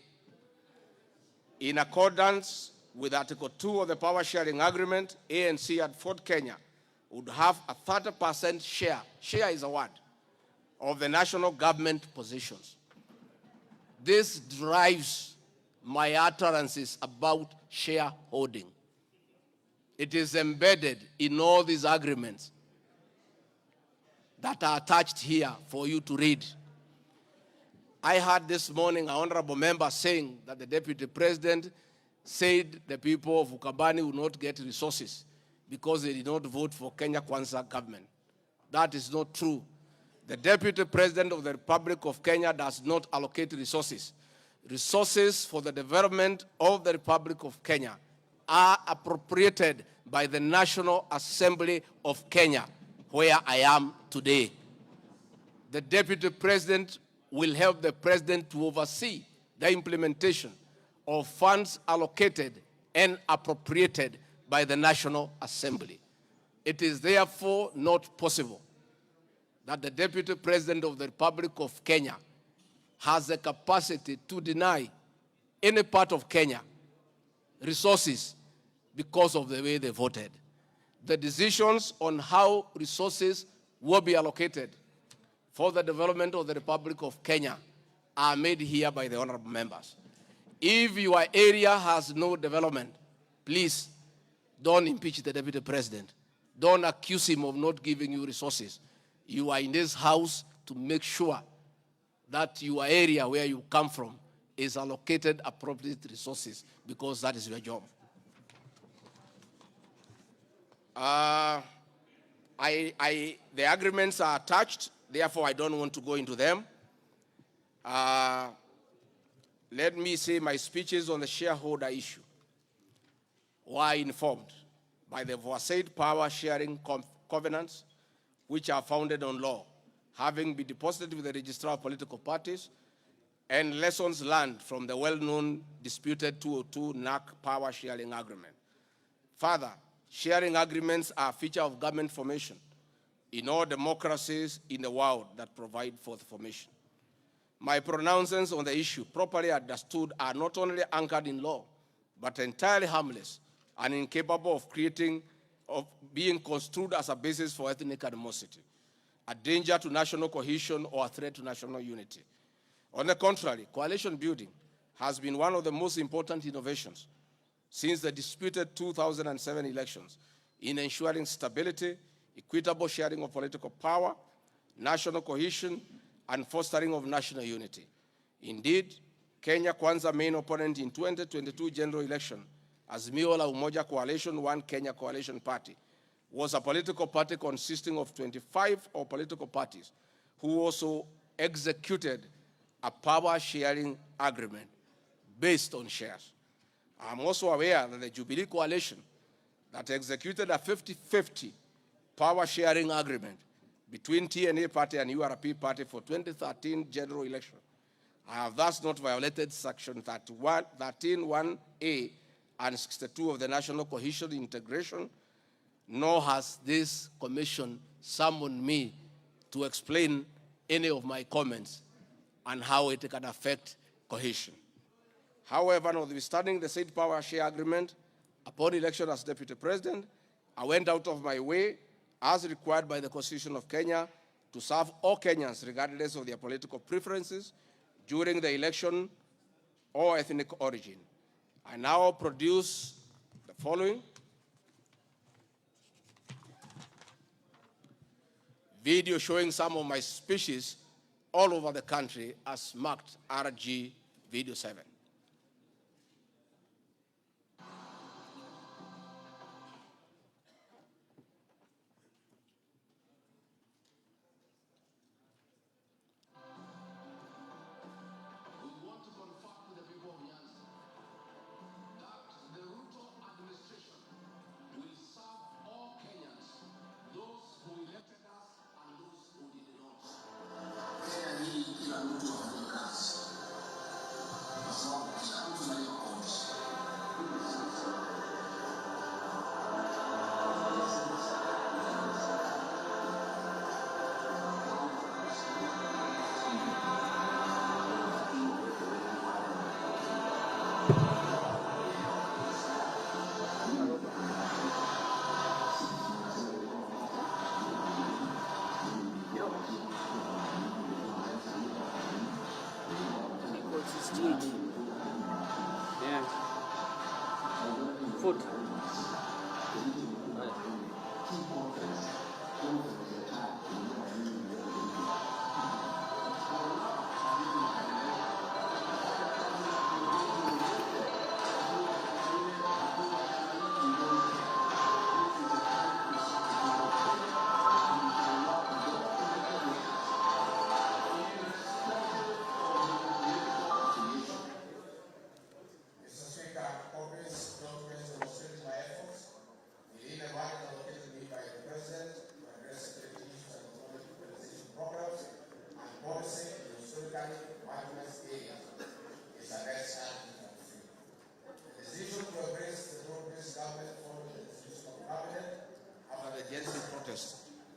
In accordance with Article 2 of the Power Sharing Agreement, ANC and Ford Kenya would have a 30% share is a word, of the national government positions. This drives my utterances about shareholding. It is embedded in all these agreements that are attached here for you to read. I heard this morning an honorable member saying that the deputy president said the people of Ukambani will not get resources because they did not vote for Kenya Kwanza government. That is not true. The deputy president of the Republic of Kenya does not allocate resources. Resources for the development of the Republic of Kenya are appropriated by the National Assembly of Kenya, where I am today. The deputy president will help the president to oversee the implementation of funds allocated and appropriated by the National Assembly. It is therefore not possible that the deputy president of the Republic of Kenya has the capacity to deny any part of Kenya resources because of the way they voted. The decisions on how resources will be allocated for the development of the Republic of Kenya are made here by the honorable members. If your area has no development, please don't impeach the deputy president. Don't accuse him of not giving you resources. You are in this house to make sure that your area where you come from is allocated appropriate resources, because that is your job. The agreements are attached, therefore I don't want to go into them. Let me say my speeches on the shareholder issue were informed by the aforesaid power sharing covenants, which are founded on law, having been deposited with the registrar of political parties, and lessons learned from the well-known disputed 202 NAC power sharing agreement. Further, sharing agreements are a feature of government formation in all democracies in the world that provide for the formation. My pronouncements on the issue, properly understood, are not only anchored in law, but entirely harmless and incapable of being construed as a basis for ethnic animosity, a danger to national cohesion, or a threat to national unity. On the contrary, coalition building has been one of the most important innovations since the disputed 2007 elections in ensuring stability, equitable sharing of political power, national cohesion, and fostering of national unity. Indeed, Kenya Kwanza main opponent in 2022 general election Azimio la Umoja Coalition, One Kenya Coalition Party, was a political party consisting of 25 political parties who also executed a power-sharing agreement based on shares. I'm also aware that the Jubilee Coalition that executed a 50-50 power-sharing agreement between TNA Party and URP Party for 2013 general election. I have thus not violated Section 13(1)(a) and 62 of the National Cohesion Integration, nor has this commission summoned me to explain any of my comments and how it can affect cohesion. However, notwithstanding the said power share agreement, upon election as Deputy President, I went out of my way, as required by the Constitution of Kenya, to serve all Kenyans regardless of their political preferences during the election or ethnic origin. I now produce the following video showing some of my speeches all over the country as marked RG Video 7. We want to confirm with the people of Nyanza that the Ruto administration will serve all Kenyans, those who elected us and those who did not. Kenya hii kila mtu afanye kazi, kwa sababu kila mtu analipa kodi. Yeah. Foot.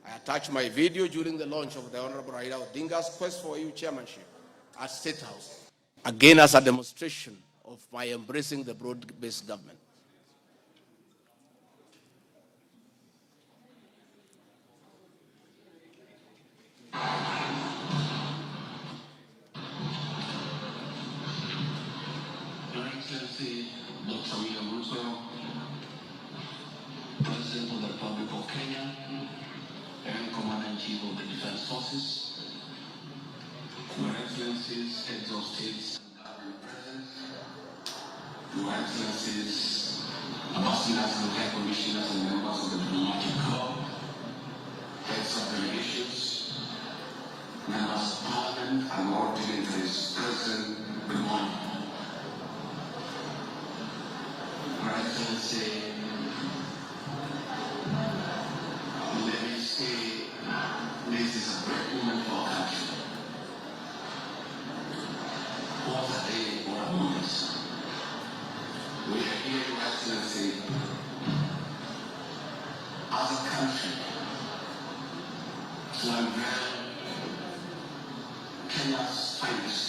I attached my video during the launch of the Honorable Raila Odinga's quest for EU chairmanship at State House, again as a demonstration of my embracing the broad-based government. Your Excellency, Dr. William Ruto, President of the Republic of Kenya, and Commander-in-Chief of the Defense Forces, Your Excellencies, Heads of States and Government Presidents, Your Excellencies, Ambassadors and High Commissioners and members of the Diplomatic Corps, Heads of Delegations, Members of Parliament, and all dignitaries present, good morning. Your Excellency, let me say this is a great moment for our country. What a day, what a moment. We are here, Your Excellency, as a country to unveil Kenya's finest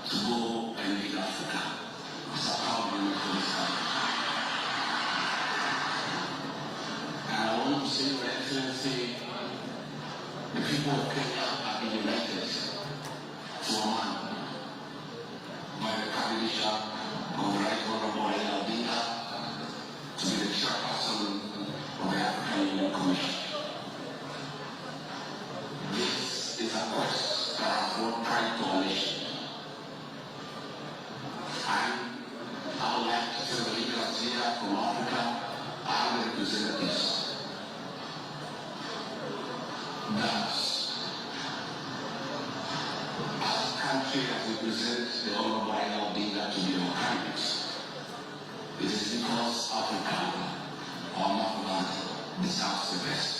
to go and lead Africa. It's a proud moment for this country. And I want to say, Your Excellency, the people of Kenya have been elected to a man by the candidature of the Right Honorable Raila Odinga to be the chairperson of the African Union Commission. This is a quest that has brought pride to our nation. And I would like to tell the leaders thus, as a country, as we present the Honorable Raila Odinga to the Democrats, it is because Africa, or motherland, deserves the best.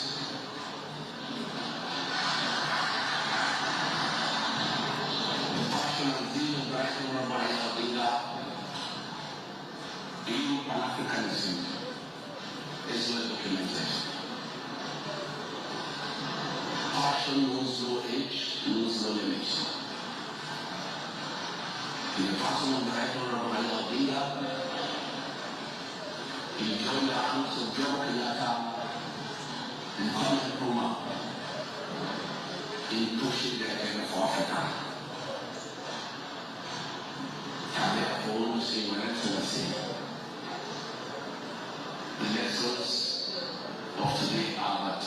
The passion and zeal of Right Honorable Raila Odinga in Pan-Africanism is well documented. Passion knows no age, knows no limit. In the person of the Right Honorable Raila Odinga, he joined the hands of Jomo Kenyatta and Kwame Nkrumah in pushing the agenda for Africa. And therefore, say, Your Excellency, the lessons of today are that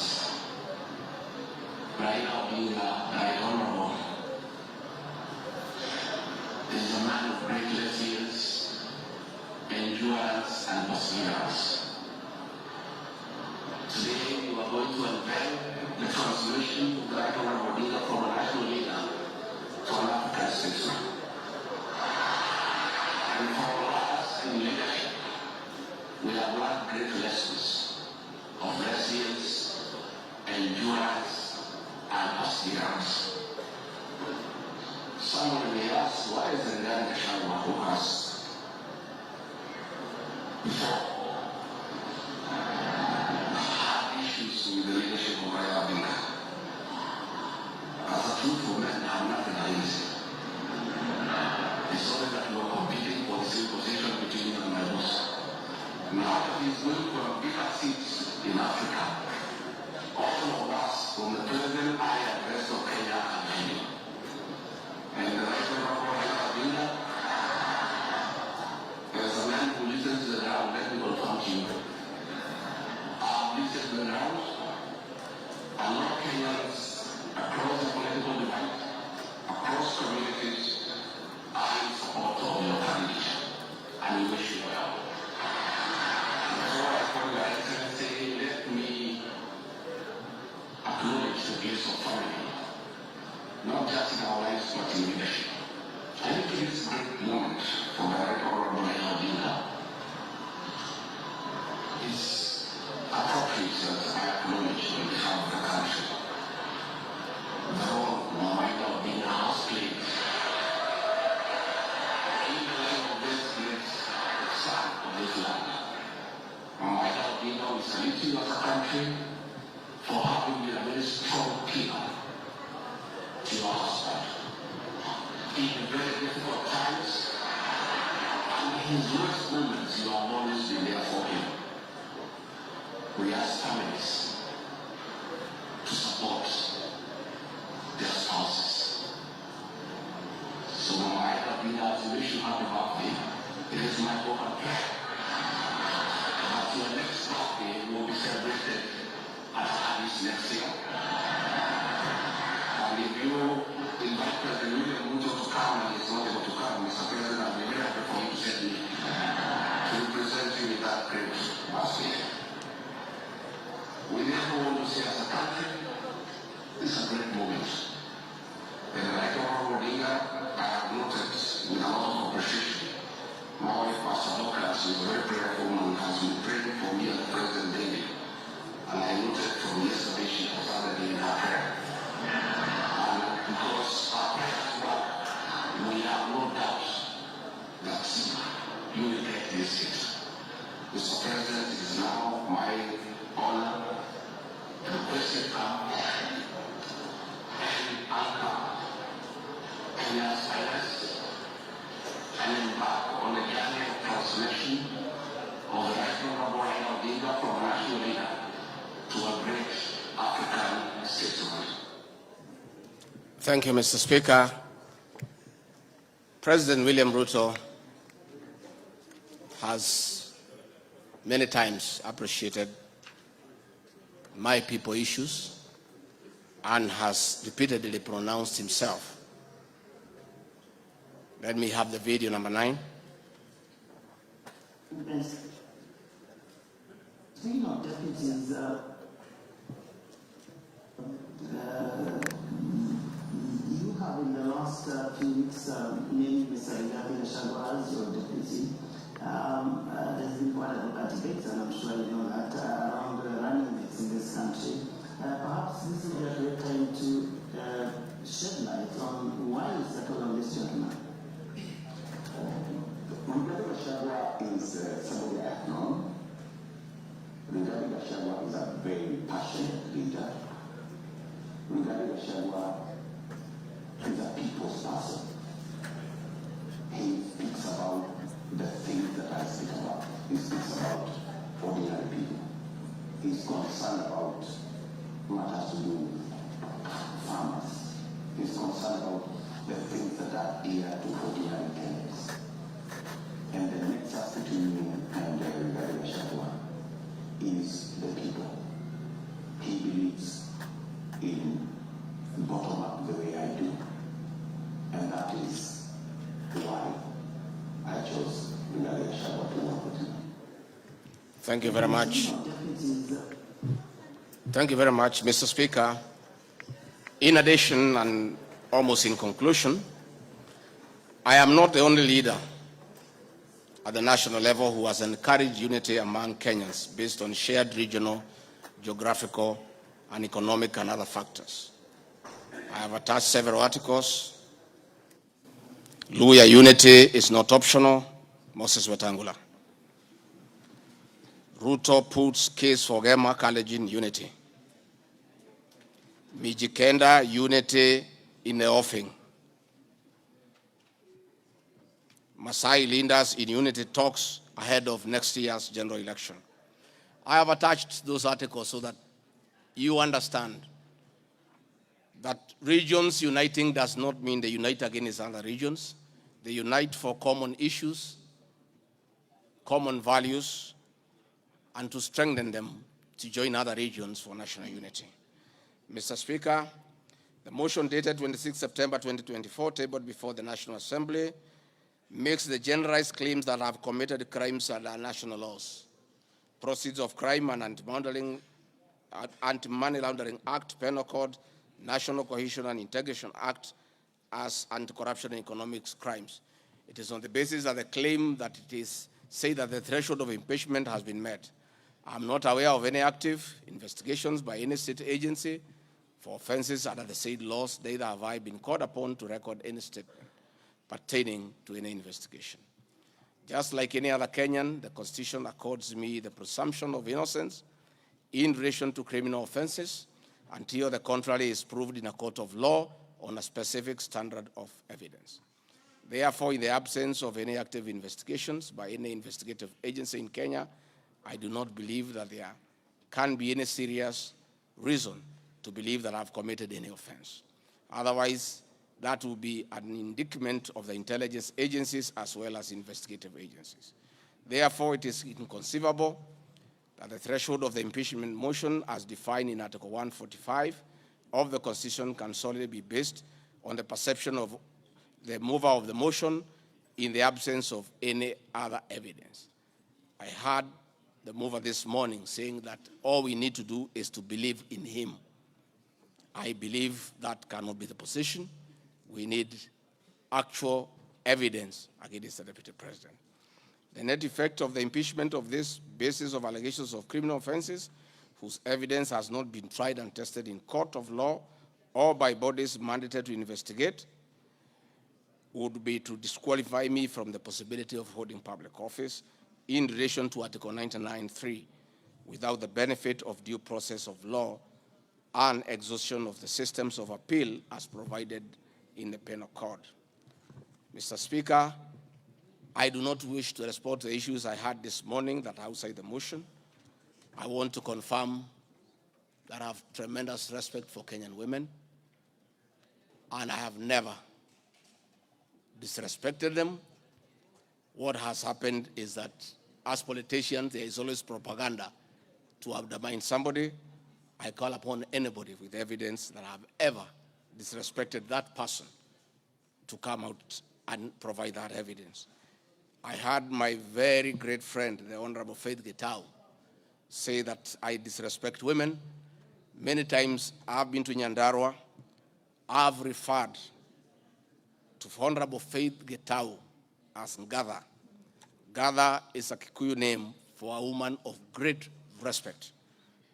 Raila Odinga, Right Honorable, is a man of great resilience, endurance, and perseverance. Today, we are going to unveil the transformation of Right Honorable Odinga from a national leader to an African statesman. And for all us in leadership, we have learned great lessons of resilience, endurance, and perseverance. Someone may ask, why is Rigathi GACHAGUA who has before had issues with the leadership of Raila Odinga? As a truthful man, I have nothing against it. It's only that we were competing for the same position between him and my boss. Now that he's going for a bigger seat in Africa, all of us, from the president, I, and the rest of Kenya, are happy. And the Right Honorable Raila Odinga, as a man who listens to the ground, let me confirm to you. I've listened to the ground, a lot of Kenyans across the political divide, across communities, are in support of your candidate, and we wish you well. Before I call Your Excellency, let me acknowledge the place of family, not just in our lives, but in leadership. I think it is a great moment for the Right Honorable Raila Odinga. It's appropriate that I acknowledge on behalf of the country the role Raila Odinga has played in the life of this great son of this land. Raila Odinga, we salute you as a country for having been a very strong pillar to your husband in very difficult times, and in his worst moments you have always been there for him. We ask families to support their spouses. So when I have been asked to wish you happy birthday, it is my hope and prayer that your next birthday will be celebrated at Addis next year. And if you invite President William Ruto to come and he's not able to come, Mr. President, I'll be very happy for you to send me to represent you in that great birthday. We never want to say as a country, this is a great moment. And like Honorable Odinga, I have noted with a lot of appreciation, my wife, Pastor Douglas, is a very prayerful woman, has been praying for me and the President daily. And I noted from yesterday she was already in her prayer. And because our prayers work, we have no doubt that you will get this seat. Mr. President, it is now my honor to request you come and anchor Kenya's finance and embark on the journey of transformation of the Right Honorable Raila Odinga from a national leader to a great African statesman. Thank you, Mr. Speaker. President William Ruto has many times appreciated my people issues and has repeatedly pronounced himself. Let me have the video number 9. Speaking of deputies, Gachagua as your deputy. There's been quite a debate, and I'm sure you know that, around the running mates in this country. Perhaps this is a great time to shed light on why is settled on this gentleman. Rigathi GACHAGUA is somebody I have known. Rigathi GACHAGUA is a very passionate leader. Rigathi GACHAGUA is a people's person. He speaks about the things that I speak about. He speaks about ordinary people. He's concerned about matters to do with farmers. He's concerned about the things that are dear to ordinary Kenyans. And the nexus between me and Rigathi GACHAGUA is the people. He believes in bottom up the way I do. And that is why I chose Rigathi GACHAGUA to work with him. Thank you very much. Thank you very much, Mr. Speaker. In addition, and almost in conclusion, I am not the only leader at the national level who has encouraged unity among Kenyans based on shared regional, geographical, and economic and other factors. I have attached several articles. Luya unity is not optional, Moses Wetangula. Ruto puts case for Gema Kalenjin unity. Mijikenda unity in the offing. Masai leaders in unity talks ahead of next year's general election. I have attached those articles so that you understand that regions uniting does not mean they unite against other regions. They unite for common issues, common values, and to strengthen them to join other regions for national unity. Mr. Speaker, the motion dated 26 September 2024, tabled before the National Assembly, makes the generalized claims that have committed crimes under national laws, Proceeds of Crime and Anti-Money Laundering Act, Penal Code, National Cohesion and Integration Act as anti-corruption and economic crimes. It is on the basis of the claim that it is said that the threshold of impeachment has been met. I'm not aware of any active investigations by any state agency for offenses under the said laws, neither have I been called upon to record any statement pertaining to any investigation. Just like any other Kenyan, the Constitution accords me the presumption of innocence in relation to criminal offenses until the contrary is proved in a court of law on a specific standard of evidence. Therefore, in the absence of any active investigations by any investigative agency in Kenya, I do not believe that there can be any serious reason to believe that I've committed any offense. Otherwise, that will be an indictment of the intelligence agencies as well as investigative agencies. Therefore, it is inconceivable that the threshold of the impeachment motion as defined in Article 145 of the Constitution can solely be based on the perception of the mover of the motion in the absence of any other evidence. I heard the mover this morning saying that all we need to do is to believe in him. I believe that cannot be the position. We need actual evidence against the Deputy President. The net effect of the impeachment of this basis of allegations of criminal offenses whose evidence has not been tried and tested in court of law or by bodies mandated to investigate would be to disqualify me from the possibility of holding public office in relation to Article 99(3) without the benefit of due process of law and exhaustion of the systems of appeal as provided in the Penal Code. Mr. Speaker, I do not wish to respond to the issues I had this morning that are outside the motion. I want to confirm that I have tremendous respect for Kenyan women, and I have never disrespected them. What has happened is that as politicians, there is always propaganda to undermine somebody. I call upon anybody with evidence that I have ever disrespected that person to come out and provide that evidence. I heard my very great friend, the Honorable Faith Gitau, say that I disrespect women. Many times I've been to Nyandarua. I've referred to Honorable Faith Gitau as Ngatha. Ngatha is a Kikuyu name for a woman of great respect.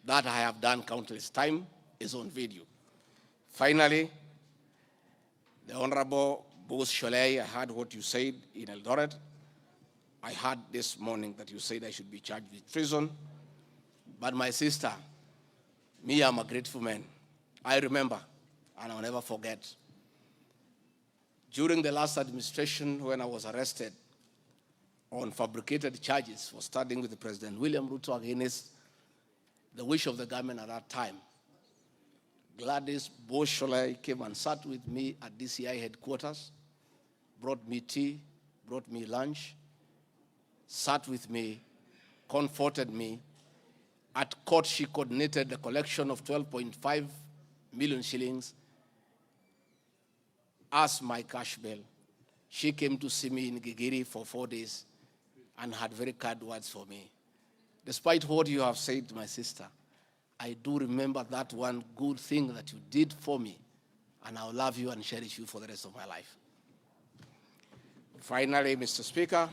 That I have done countless times is on video. Finally, the Honorable Bose Sholei, I heard what you said in Eldoret. I heard this morning that you said I should be charged with treason. But my sister, me, I'm a grateful man. I remember, and I'll never forget. During the last administration, when I was arrested on fabricated charges for standing with President William Ruto against the wish of the government at that time, Gladys Bosholai came and sat with me at DCI headquarters, brought me tea, brought me lunch, sat with me, comforted me. At court, she coordinated the collection of 12.5 million shillings as my cash bail. She came to see me in Gigiri for 4 days and had very kind words for me. Despite what you have said, my sister, I do remember that one good thing that you did for me, and I'll love you and cherish you for the rest of my life. Finally, Mr. Speaker,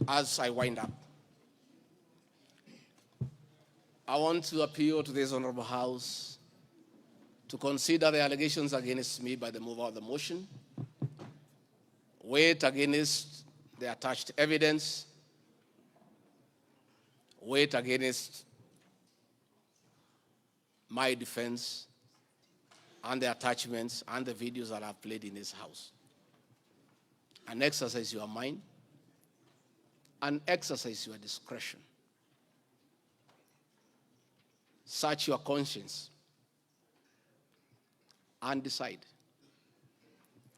as I wind up, I want to appeal to this Honorable House to consider the allegations against me by the mover of the motion, weigh it against the attached evidence, weigh it against my defense and the attachments and the videos that I've played in this house, and exercise your mind and exercise your discretion. Search your conscience and decide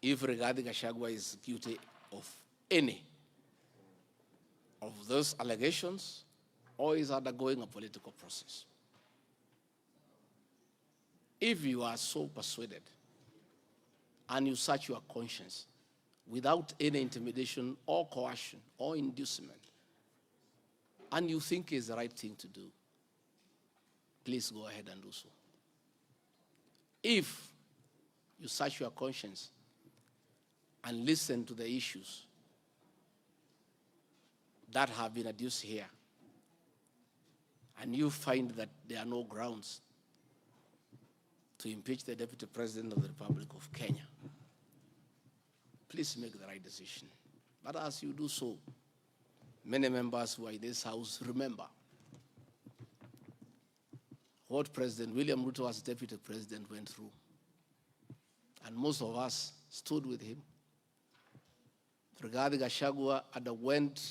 if Rigathi GACHAGUA is guilty of any of those allegations or is undergoing a political process. If you are so persuaded and you search your conscience without any intimidation or coercion or inducement, and you think it's the right thing to do, please go ahead and do so. If you search your conscience and listen to the issues that have been adduced here, and you find that there are no grounds to impeach the Deputy President of the Republic of Kenya, please make the right decision. But as you do so, many members who are in this House remember what President William Ruto as Deputy President went through. And most of us stood with him. Rigathi GACHAGUA underwent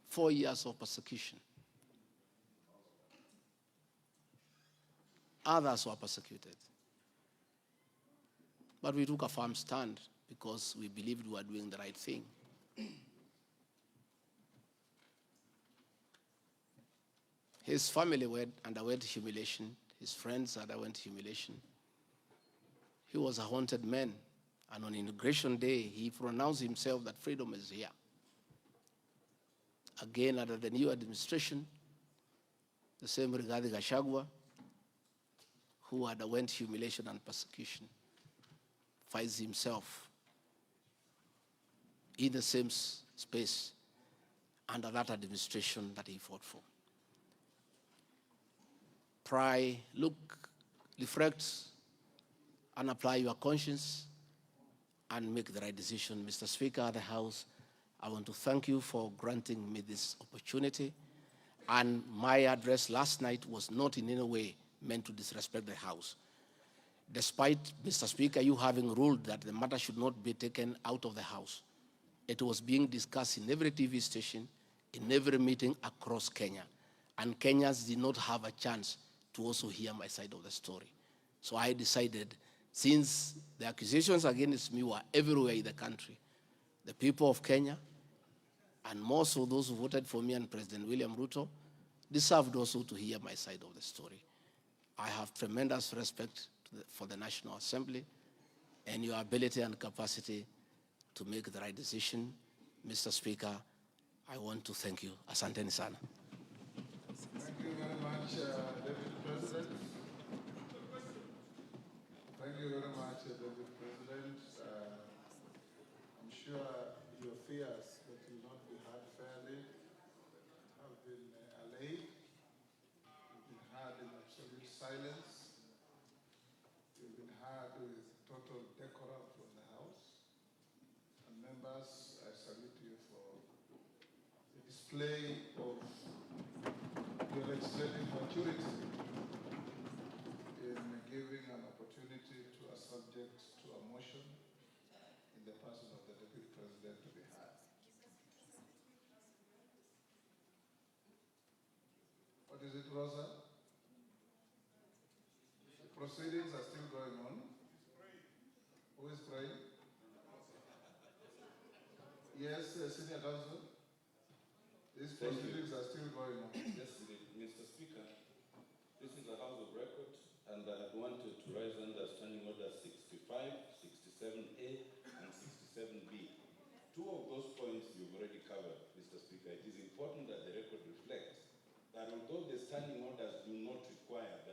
4 years of persecution. Others were persecuted. But we took a firm stand because we believed we were doing the right thing. His family underwent humiliation. His friends underwent humiliation. He was a haunted man. And on Inauguration Day, he pronounced himself that freedom is here. Again, under the new administration, the same Rigathi GACHAGUA, who underwent humiliation and persecution, finds himself in the same space under that administration that he fought for. Pray, look, reflect, and apply your conscience and make the right decision. Mr. Speaker of the House, I want to thank you for granting me this opportunity. And my address last night was not in any way meant to disrespect the House. Despite, Mr. Speaker, you having ruled that the matter should not be taken out of the House, it was being discussed in every TV station, in every meeting across Kenya. And Kenyans did not have a chance to also hear my side of the story. So I decided, since the accusations against me were everywhere in the country, the people of Kenya, and more so those who voted for me and President William Ruto, deserved also to hear my side of the story. I have tremendous respect for the National Assembly and your ability and capacity to make the right decision. Mr. Speaker, I want to thank you. Asanteni sana. Thank you very much, Deputy President. Thank you very much, Deputy President. I'm sure your fears silence. You've been heard with total decorum from the House. And members, I salute you for the display of your legislative maturity in giving an opportunity to a subject to a motion in the person of the Deputy President to be heard. What is it, Rosa? The proceedings are still going on. Who is praying? Yes, Senior Counsel. These proceedings are still going on. Yes, Mr. Speaker. This is a House of Record, and I had wanted to rise under Standing Order 65, 67A, and 67B. Two of those points you've already covered, Mr. Speaker. It is important that the record reflects that although the standing orders do not require